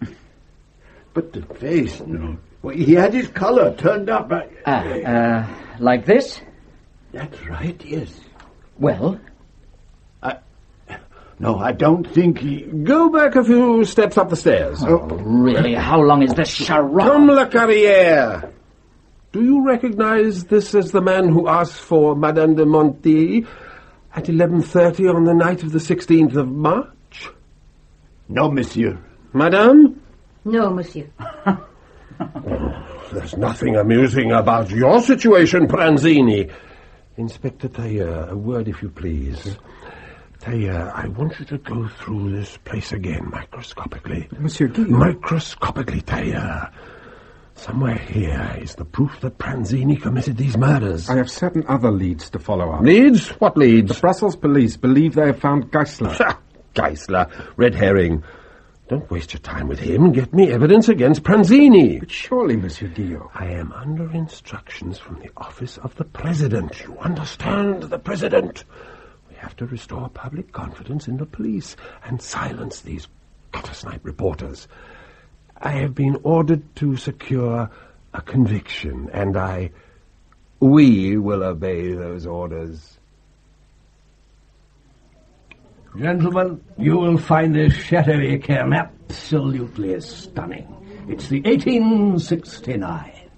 But the face, no. Well, he had his collar turned up. Like this? That's right, yes. Well? No, I don't think he... Go back a few steps up the stairs. Oh, really? How long is this charade? Come, La Carrière. Do you recognize this as the man who asked for Madame de Montille at 11:30 on the night of the 16th of March? No, monsieur. Madame? No, monsieur. There's nothing amusing about your situation, Pranzini. Inspector Tailleur, a word if you please. Tailleur, I want you to go through this place again, microscopically. Monsieur Guillot. Microscopically, Tailleur. Somewhere here is the proof that Pranzini committed these murders. I have certain other leads to follow up. Leads? What leads? The Brussels police believe they have found Geisler. Geisler, red herring. Don't waste your time with him. Get me evidence against Pranzini. But surely, Monsieur Guillot. I am under instructions from the office of the President. You understand? The President. We have to restore public confidence in the police and silence these gutter-snipe reporters. I have been ordered to secure a conviction, and we will obey those orders. Gentlemen, you will find this Chateau d'Yquem absolutely stunning. It's the 1869.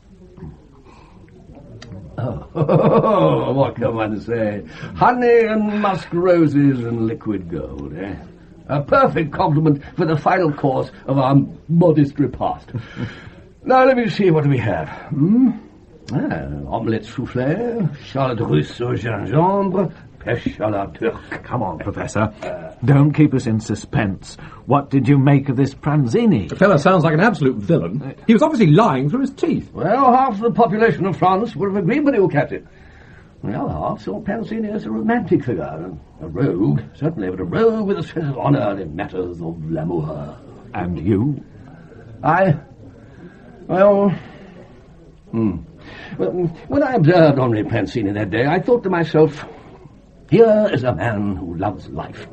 Oh, what can one say? Honey and musk roses and liquid gold, eh? A perfect compliment for the final course of our modest repast. Now, let me see what we have. Omelette soufflé, charlotte russe au gingembre, pêche à la turque. Come on, Professor. Don't keep us in suspense. What did you make of this Pranzini? The fellow sounds like an absolute villain. He was obviously lying through his teeth. Well, half the population of France would have agreed with you, Captain. The other half saw Pranzini as a romantic figure, a rogue, certainly, but a rogue with a sense of honour in matters of l'amour. And you? Well, when I observed Henri Pranzini that day, I thought to myself, here is a man who loves life.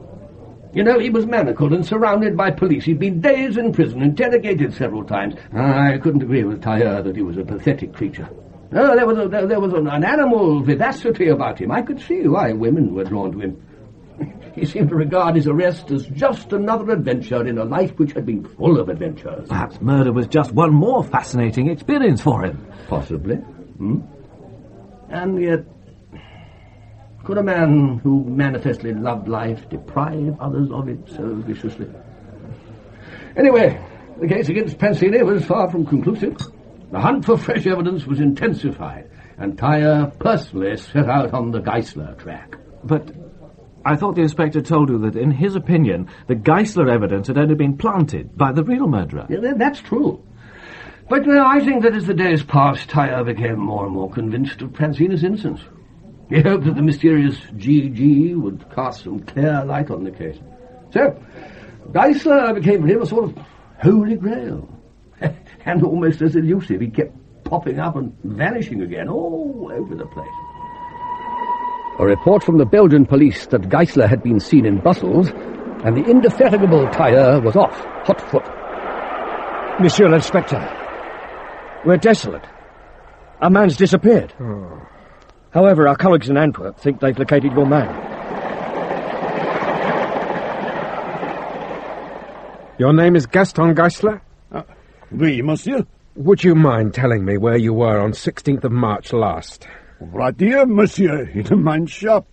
You know, he was manacled and surrounded by police. He'd been days in prison, interrogated several times. I couldn't agree with Tailleur that he was a pathetic creature. No, there was an animal vivacity about him. I could see why women were drawn to him. He seemed to regard his arrest as just another adventure in a life which had been full of adventures. Perhaps murder was just one more fascinating experience for him. Possibly. And yet, could a man who manifestly loved life deprive others of it so viciously? Anyway, the case against Pranzini was far from conclusive. The hunt for fresh evidence was intensified, and Tailleur personally set out on the Geisler track. But I thought the inspector told you that, in his opinion, the Geisler evidence had only been planted by the real murderer. Yeah, that's true. But I think that as the days passed, Tailleur became more and more convinced of Pranzini's innocence. He hoped that the mysterious G.G. would cast some clear light on the case. So, Geisler became for him a sort of holy grail. And almost as elusive, he kept popping up and vanishing again all over the place. A report from the Belgian police that Geisler had been seen in Brussels, and the indefatigable Tailleur was off, hot foot. Monsieur l'Inspector, we're desolate. Our man's disappeared. However, our colleagues in Antwerp think they've located your man. Your name is Gaston Geisler? Oui, monsieur. Would you mind telling me where you were on 16th of March last? Right here, monsieur, in my shop,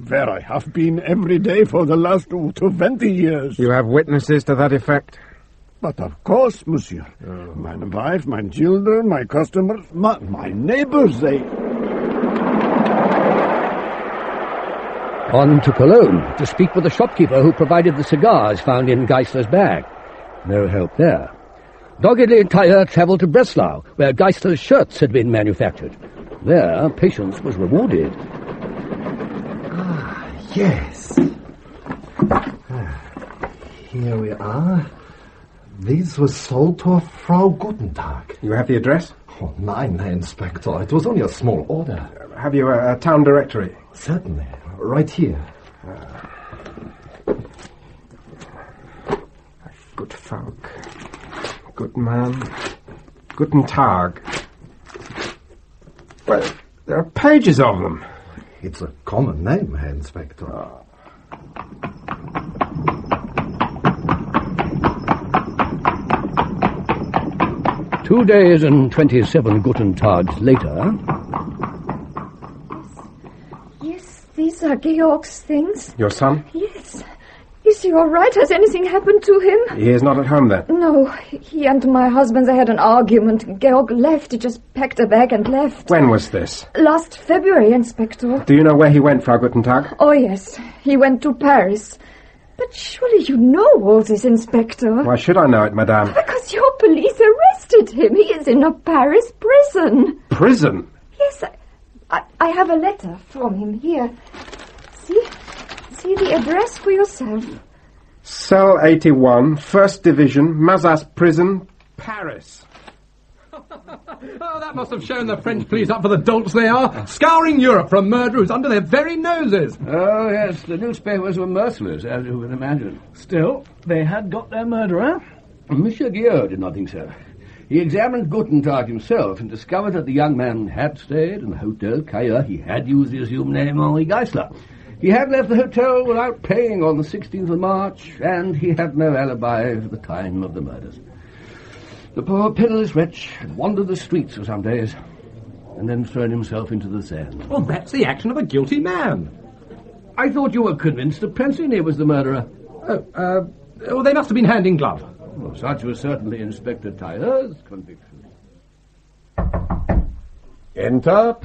where I have been every day for the last 20 years. You have witnesses to that effect? But of course, monsieur. My wife, my children, my customers, my neighbors, they... On to Cologne to speak with the shopkeeper who provided the cigars found in Geisler's bag. No help there. Doggedly, Tailleur travelled to Breslau, where Geisler's shirts had been manufactured. There, patience was rewarded. Yes. Here we are. These were sold to a Frau Gutentag. You have the address? Oh, nein, Herr Inspector. It was only a small order. Have you a town directory? Certainly. Right here. Good folk. Good man. Guten Tag. Well, there are pages of them. It's a common name, Herr Inspector. 2 days and 27 Guten Tags later... Yes, these are Georg's things. Your son? Yes. Is he all right? Has anything happened to him? He is not at home, then? No, he and my husband, they had an argument. Georg left. He just packed a bag and left. When was this? Last February, Inspector. Do you know where he went, Frau Guten Tag? Oh, yes. He went to Paris. But surely you know all this, Inspector. Why should I know it, madame? Because your police arrested arrested him. He is in a Paris prison. Prison? Yes, I have a letter from him here. See the address for yourself. Cell 81, 1st Division, Mazas Prison, Paris. Oh, that must have shown the French police up for the dolts they are, scouring Europe for a murderer who's under their very noses. Oh, yes, the newspapers were merciless, as you can imagine. Still, they had got their murderer. Monsieur Guillot did not think so. He examined Gutentag himself and discovered that the young man had stayed in the Hotel Tailleur. He had used the assumed name Henri Geisler. He had left the hotel without paying on the 16th of March, and he had no alibi for the time of the murders. The poor penniless wretch had wandered the streets for some days, and then thrown himself into the Seine. Well, that's the action of a guilty man. I thought you were convinced that Pranzini was the murderer. Well, they must have been hand in glove. Well, such was certainly Inspector Tailleur's conviction. Enter.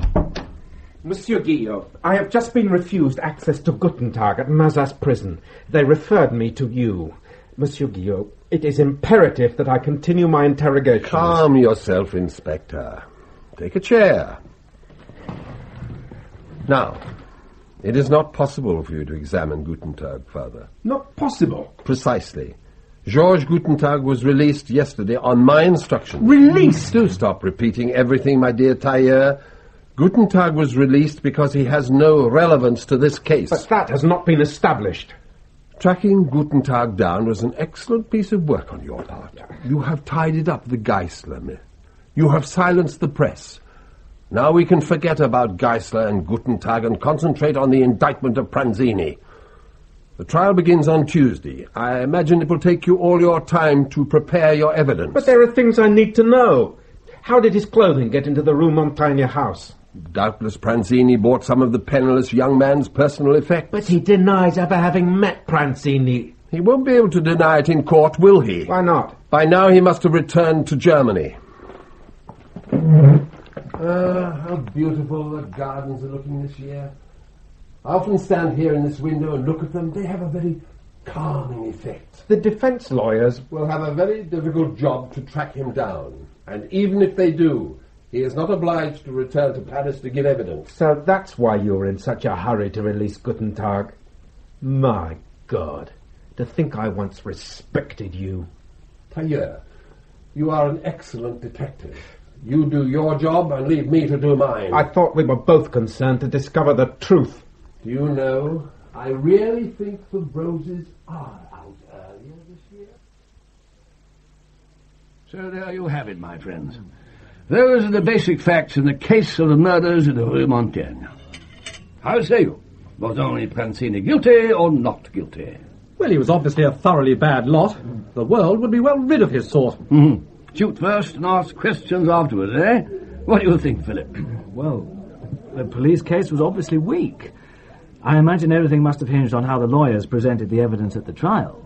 Monsieur Guillot, I have just been refused access to Gutentag at Mazas prison. They referred me to you. Monsieur Guillot, it is imperative that I continue my interrogation. Calm yourself, Inspector. Take a chair. Now, it is not possible for you to examine Gutentag further. Not possible? Precisely. Georges Gutentag was released yesterday on my instructions. Released? Do stop repeating everything, my dear Tailleur. Gutentag was released because he has no relevance to this case. But that has not been established. Tracking Gutentag down was an excellent piece of work on your part. You have tidied up the Geisler myth. You have silenced the press. Now we can forget about Geisler and Gutentag and concentrate on the indictment of Pranzini. The trial begins on Tuesday. I imagine it will take you all your time to prepare your evidence. But there are things I need to know. How did his clothing get into the Rue Montaigne house? Doubtless Pranzini bought some of the penniless young man's personal effects. But he denies ever having met Pranzini. He won't be able to deny it in court, will he? Why not? By now he must have returned to Germany. How beautiful the gardens are looking this year. I often stand here in this window and look at them. They have a very calming effect. The defense lawyers will have a very difficult job to track him down. And even if they do, he is not obliged to return to Paris to give evidence. So that's why you were in such a hurry to release Gutentag. My God, to think I once respected you. Tailleur, you are an excellent detective. You do your job and leave me to do mine. I thought we were both concerned to discover the truth. Do you know, I really think the roses are out earlier this year. So there you have it, my friends. Those are the basic facts in the case of the murders in the Rue Montaigne. How say you? Was only Pranzini guilty or not guilty? Well, he was obviously a thoroughly bad lot. The world would be well rid of his sort. Mm-hmm. Shoot first and ask questions afterwards, eh? What do you think, Phillip? Well, the police case was obviously weak. I imagine everything must have hinged on how the lawyers presented the evidence at the trial.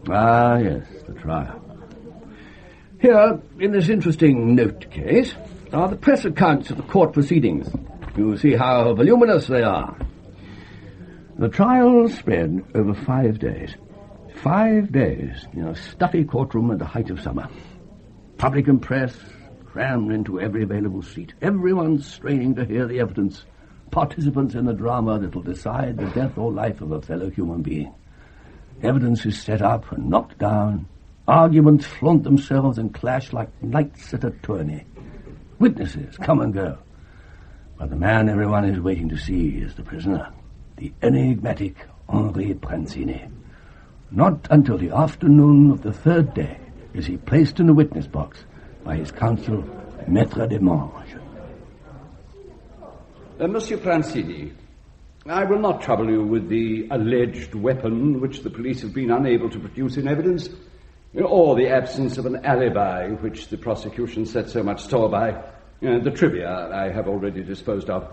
Ah, yes, the trial. Here, in this interesting note case, are the press accounts of the court proceedings. You see how voluminous they are. The trial spread over 5 days. 5 days in a stuffy courtroom at the height of summer. Public and press crammed into every available seat. Everyone straining to hear the evidence. Participants in the drama that will decide the death or life of a fellow human being. Evidence is set up and knocked down. Arguments flaunt themselves and clash like knights at a tourney. Witnesses come and go. But the man everyone is waiting to see is the prisoner, the enigmatic Henri Pranzini. Not until the afternoon of the third day is he placed in the witness box by his counsel, Maitre Demange. Monsieur Pranzini, I will not trouble you with the alleged weapon which the police have been unable to produce in evidence, or the absence of an alibi which the prosecution set so much store by. The trivia I have already disposed of.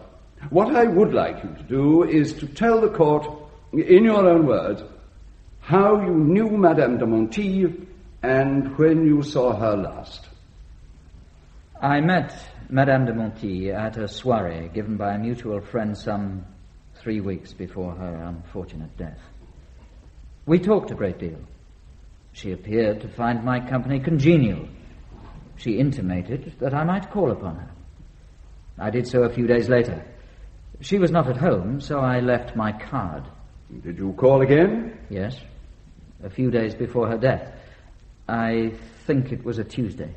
What I would like you to do is to tell the court, in your own words, how you knew Madame de Montille and when you saw her last. I met Madame de Montille at a soirée given by a mutual friend some 3 weeks before her unfortunate death. We talked a great deal. She appeared to find my company congenial. She intimated that I might call upon her. I did so a few days later. She was not at home, so I left my card. Did you call again? Yes, a few days before her death. I think it was a Tuesday.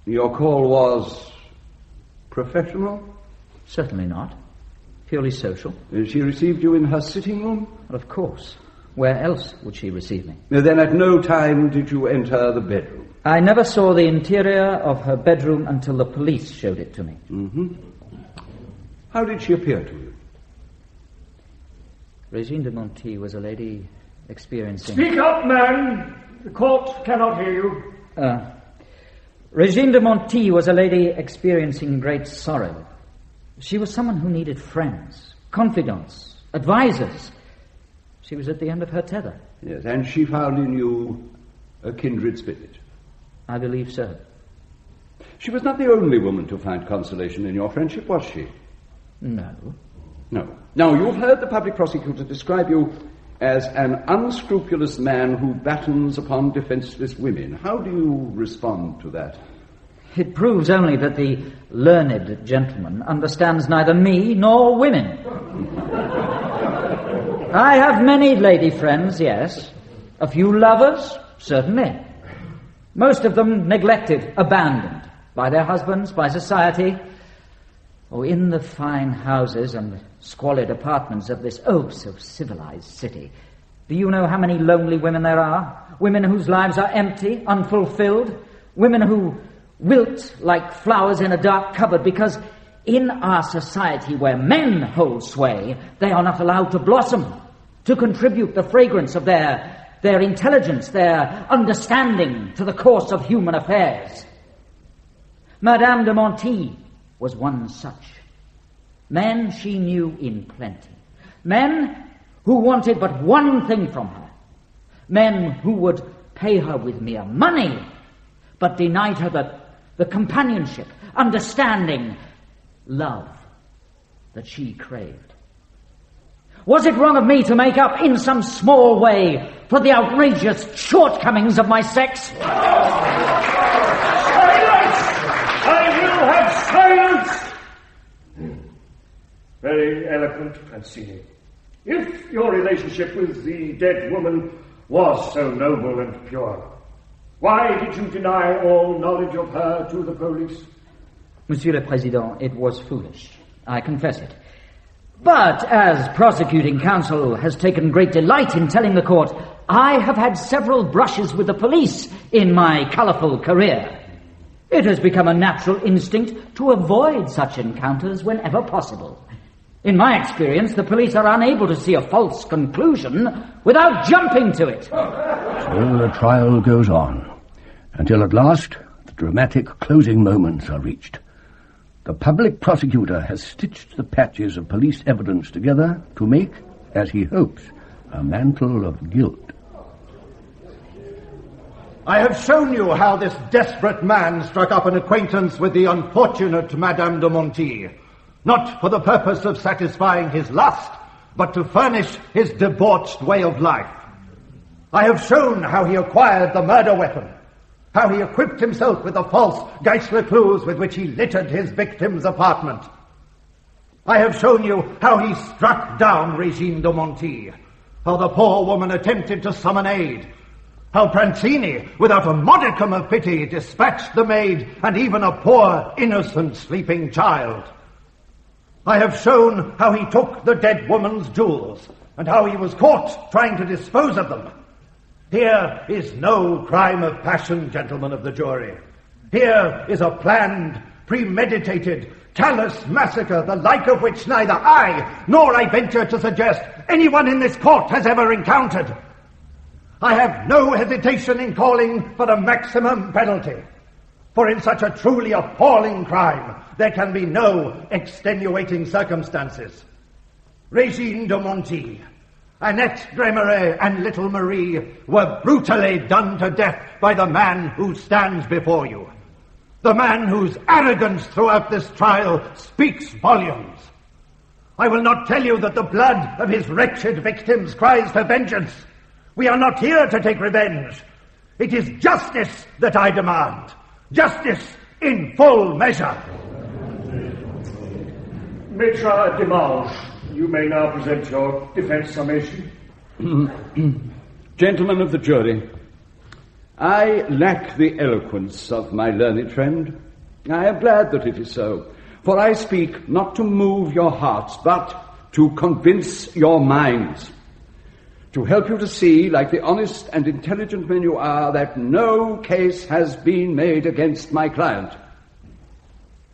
Your call was professional? Certainly not. Purely social. She received you in her sitting room? Well, of course. Where else would she receive me? Then at no time did you enter the bedroom? I never saw the interior of her bedroom until the police showed it to me. Mm-hmm. How did she appear to you? Regine de Montille was a lady experiencing... Speak up, man! The court cannot hear you. Regine de Montille was a lady experiencing great sorrow. She was someone who needed friends, confidants, advisors. She was at the end of her tether. Yes, and she found in you a kindred spirit. I believe so. She was not the only woman to find consolation in your friendship, was she? No. No. Now, you've heard the public prosecutor describe you as an unscrupulous man who battens upon defenseless women. How do you respond to that? It proves only that the learned gentleman understands neither me nor women. I have many lady friends, yes. A few lovers, certainly. Most of them neglected, abandoned by their husbands, by society, or in the fine houses and squalid apartments of this so civilized city. Do you know how many lonely women there are? Women whose lives are empty, unfulfilled. Women who wilt like flowers in a dark cupboard because in our society where men hold sway, they are not allowed to blossom, to contribute the fragrance of their intelligence, their understanding to the course of human affairs. Madame de Montille was one such. Men she knew in plenty. Men who wanted but one thing from her. Men who would pay her with mere money, but denied her the companionship, understanding, love that she craved. Was it wrong of me to make up in some small way for the outrageous shortcomings of my sex? Silence! I will have silence! Very eloquent, Pranzini. If your relationship with the dead woman was so noble and pure, why did you deny all knowledge of her to the police? Monsieur le Président, it was foolish. I confess it. But as prosecuting counsel has taken great delight in telling the court, I have had several brushes with the police in my colourful career. It has become a natural instinct to avoid such encounters whenever possible. In my experience, the police are unable to see a false conclusion without jumping to it. So the trial goes on, until at last the dramatic closing moments are reached. The public prosecutor has stitched the patches of police evidence together to make, as he hopes, a mantle of guilt. I have shown you how this desperate man struck up an acquaintance with the unfortunate Madame de Montille, not for the purpose of satisfying his lust, but to furnish his debauched way of life. I have shown how he acquired the murder weapon, how he equipped himself with the false Geisler clues with which he littered his victim's apartment. I have shown you how he struck down Regine de Montille, how the poor woman attempted to summon aid, how Pranzini, without a modicum of pity, dispatched the maid and even a poor, innocent, sleeping child. I have shown how he took the dead woman's jewels and how he was caught trying to dispose of them. Here is no crime of passion, gentlemen of the jury. Here is a planned, premeditated, callous massacre, the like of which neither I nor I venture to suggest anyone in this court has ever encountered. I have no hesitation in calling for the maximum penalty, for in such a truly appalling crime there can be no extenuating circumstances. Regine de Montille, Annette Dremeret and little Marie were brutally done to death by the man who stands before you. The man whose arrogance throughout this trial speaks volumes. I will not tell you that the blood of his wretched victims cries for vengeance. We are not here to take revenge. It is justice that I demand. Justice in full measure. Maitre Demange, you may now present your defence summation. Gentlemen of the jury, I lack the eloquence of my learned friend. I am glad that it is so, for I speak not to move your hearts, but to convince your minds, to help you to see, like the honest and intelligent men you are, that no case has been made against my client.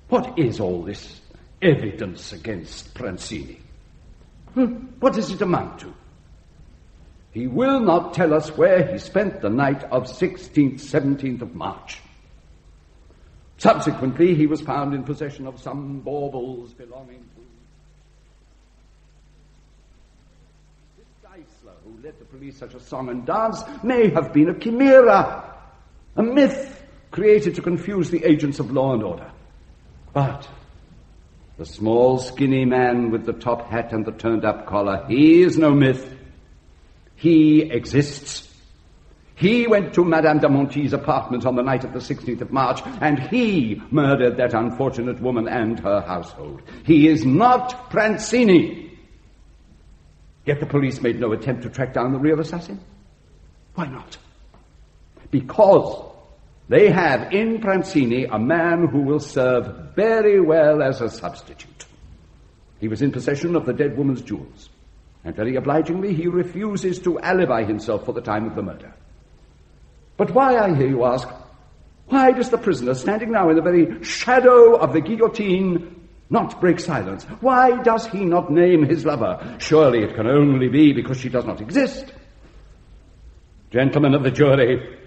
What is all this evidence against Pranzini? What does it amount to? He will not tell us where he spent the night of 16th, 17th of March. Subsequently, he was found in possession of some baubles belonging to who led the police such a song and dance may have been a chimera, a myth created to confuse the agents of law and order. But the small, skinny man with the top hat and the turned-up collar, he is no myth. He exists. He went to Madame de Montille's apartment on the night of the 16th of March, and he murdered that unfortunate woman and her household. He is not Pranzini. Yet the police made no attempt to track down the real assassin. Why not? Because they have in Pranzini a man who will serve very well as a substitute. He was in possession of the dead woman's jewels, and very obligingly he refuses to alibi himself for the time of the murder. But why, I hear you ask, why does the prisoner, standing now in the very shadow of the guillotine, not break silence? Why does he not name his lover? Surely it can only be because she does not exist. Gentlemen of the jury,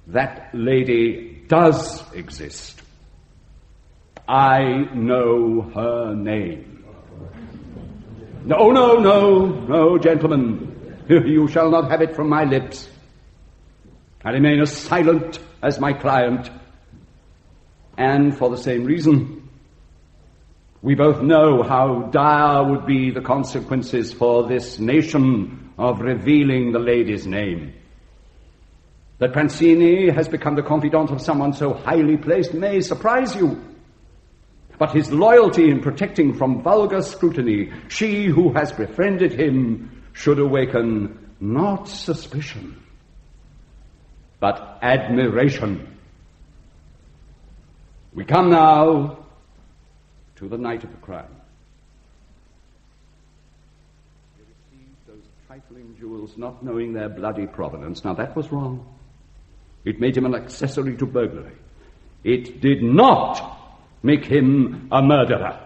that lady does exist. I know her name. No, gentlemen. You shall not have it from my lips. I remain as silent as my client. And for the same reason, we both know how dire would be the consequences for this nation of revealing the lady's name. That Pranzini has become the confidant of someone so highly placed may surprise you. But his loyalty in protecting from vulgar scrutiny she who has befriended him should awaken not suspicion, but admiration. We come now to the night of the crime. He received those trifling jewels not knowing their bloody provenance. Now that was wrong. It made him an accessory to burglary. It did not make him a murderer.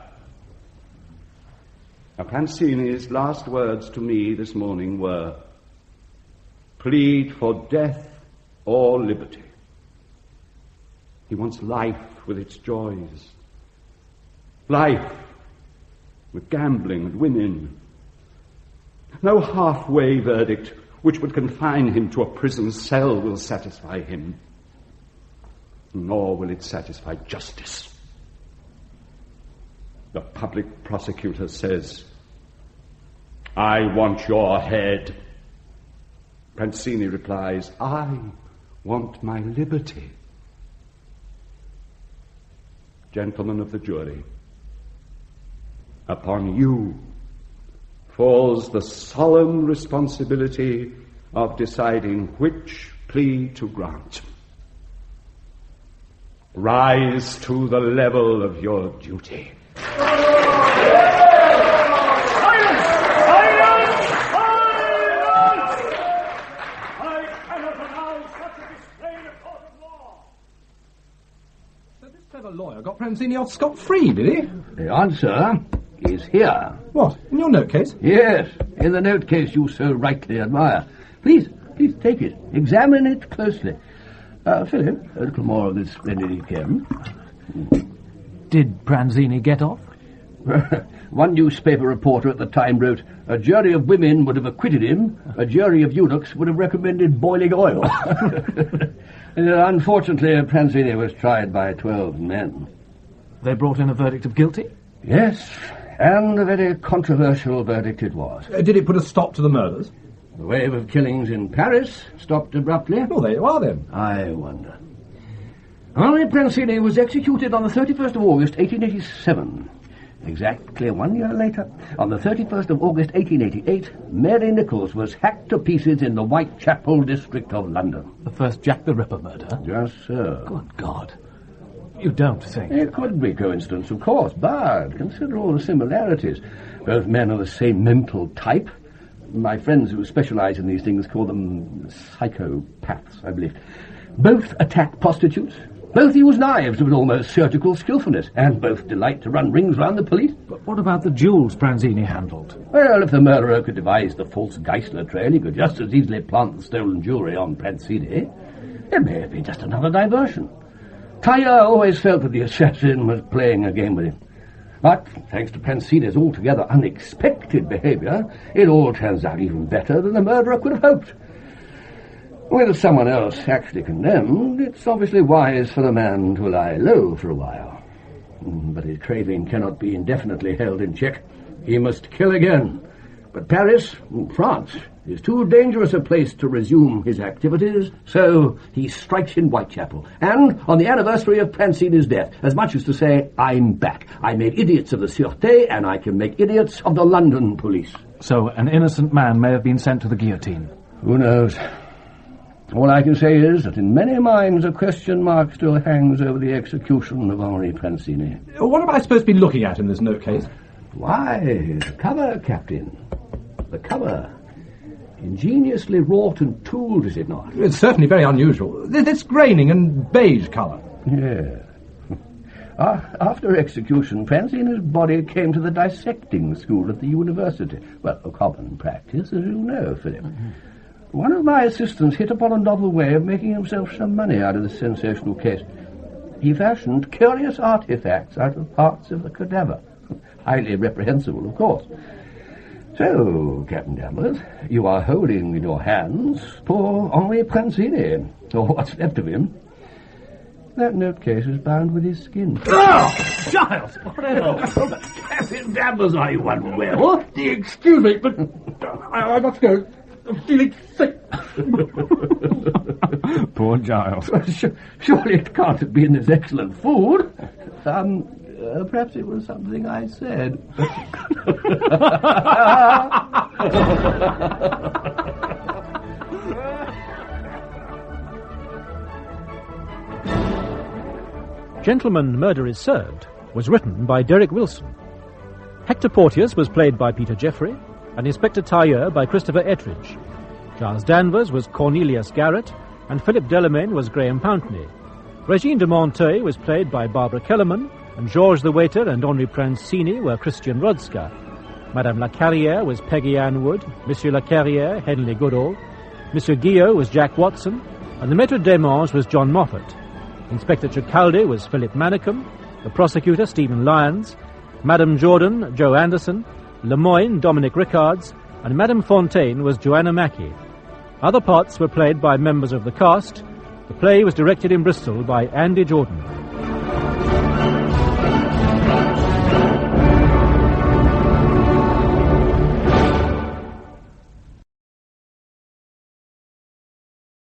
Now, Pranzini's last words to me this morning were, plead for death or liberty. He wants life with its joys. Life with gambling and women. No halfway verdict which would confine him to a prison cell will satisfy him, nor will it satisfy justice. The public prosecutor says, I want your head. Pranzini replies, I want my liberty. Gentlemen of the jury, upon you falls the solemn responsibility of deciding which plea to grant. Rise to the level of your duty. The lawyer got Pranzini off scot-free, did he? The answer is here. What, in your note case? Yes, in the note case you so rightly admire. Please take it. Examine it closely. Phillip, a little more of this splendid EPM. Did Pranzini get off? One newspaper reporter at the time wrote, a jury of women would have acquitted him, a jury of eunuchs would have recommended boiling oil. Unfortunately, Pranzini was tried by 12 men. They brought in a verdict of guilty? Yes, and a very controversial verdict it was. Did it put a stop to the murders? The wave of killings in Paris stopped abruptly. Well, there you are, then. I wonder. Henri Pranzini was executed on the 31st of August, 1887. Exactly 1 year later, on the 31st of August, 1888, Mary Nichols was hacked to pieces in the Whitechapel district of London. The first Jack the Ripper murder? Just so. Good God. You don't think? It could be coincidence, of course, but consider all the similarities. Both men are the same mental type. My friends who specialise in these things call them psychopaths, I believe. Both attack prostitutes. Both use knives with almost surgical skillfulness, and both delight to run rings round the police. But what about the jewels Pranzini handled? Well, if the murderer could devise the false Geisler trail, he could just as easily plant the stolen jewellery on Pranzini. It may have been just another diversion. Tailleur always felt that the assassin was playing a game with him. But, thanks to Pranzini's altogether unexpected behaviour, it all turns out even better than the murderer could have hoped. With someone else actually condemned, it's obviously wise for the man to lie low for a while. But his craving cannot be indefinitely held in check. He must kill again. But Paris, France, is too dangerous a place to resume his activities, so he strikes in Whitechapel. And on the anniversary of Pranzini's death, as much as to say, I'm back. I made idiots of the Sûreté, and I can make idiots of the London police. So an innocent man may have been sent to the guillotine? Who knows? All I can say is that in many minds a question mark still hangs over the execution of Henri Pranzini. What am I supposed to be looking at in this note case? Why, the cover, Captain. The cover. Ingeniously wrought and tooled, is it not? It's certainly very unusual. This graining and beige colour. Yeah. After execution, Pranzini's body came to the dissecting school at the university. Well, a common practice, as you know, Phillip. One of my assistants hit upon a novel way of making himself some money out of this sensational case. He fashioned curious artifacts out of parts of the cadaver. Highly reprehensible, of course. So, Captain Danvers, you are holding in your hands poor Henri Pranzini, or what's left of him. That note case is bound with his skin. Oh! Giles! Whatever! Captain Danvers, are you unwell? Excuse me, but I must go. I'm feeling sick. Poor Giles. Surely it can't have been this excellent food. Perhaps it was something I said. Gentleman, Murder is Served was written by Derek Wilson. Hector Porteus was played by Peter Jeffrey, and Inspector Tailleur by Christopher Ettridge. Giles Danvers was Cornelius Garrett, and Philip Delamain was Graham Poutney. Regine de Montille was played by Barbara Kellerman, and Georges the waiter and Henri Pranzini were Christian Rodska. Madame la Carrière was Peggy Ann Wood, Monsieur la Carrière, Henry Goodall, Monsieur Guillot was Jack Watson, and the Maitre Demange was John Moffatt. Inspector Ceccaldi was Phillip Manikum, the prosecutor Stephen Lyons, Madame Jordan, Joe Anderson, Lemoyne, Dominic Rickards, and Madame Fontaine was Joanne Mackie. Other parts were played by members of the cast. The play was directed in Bristol by Andy Jordan.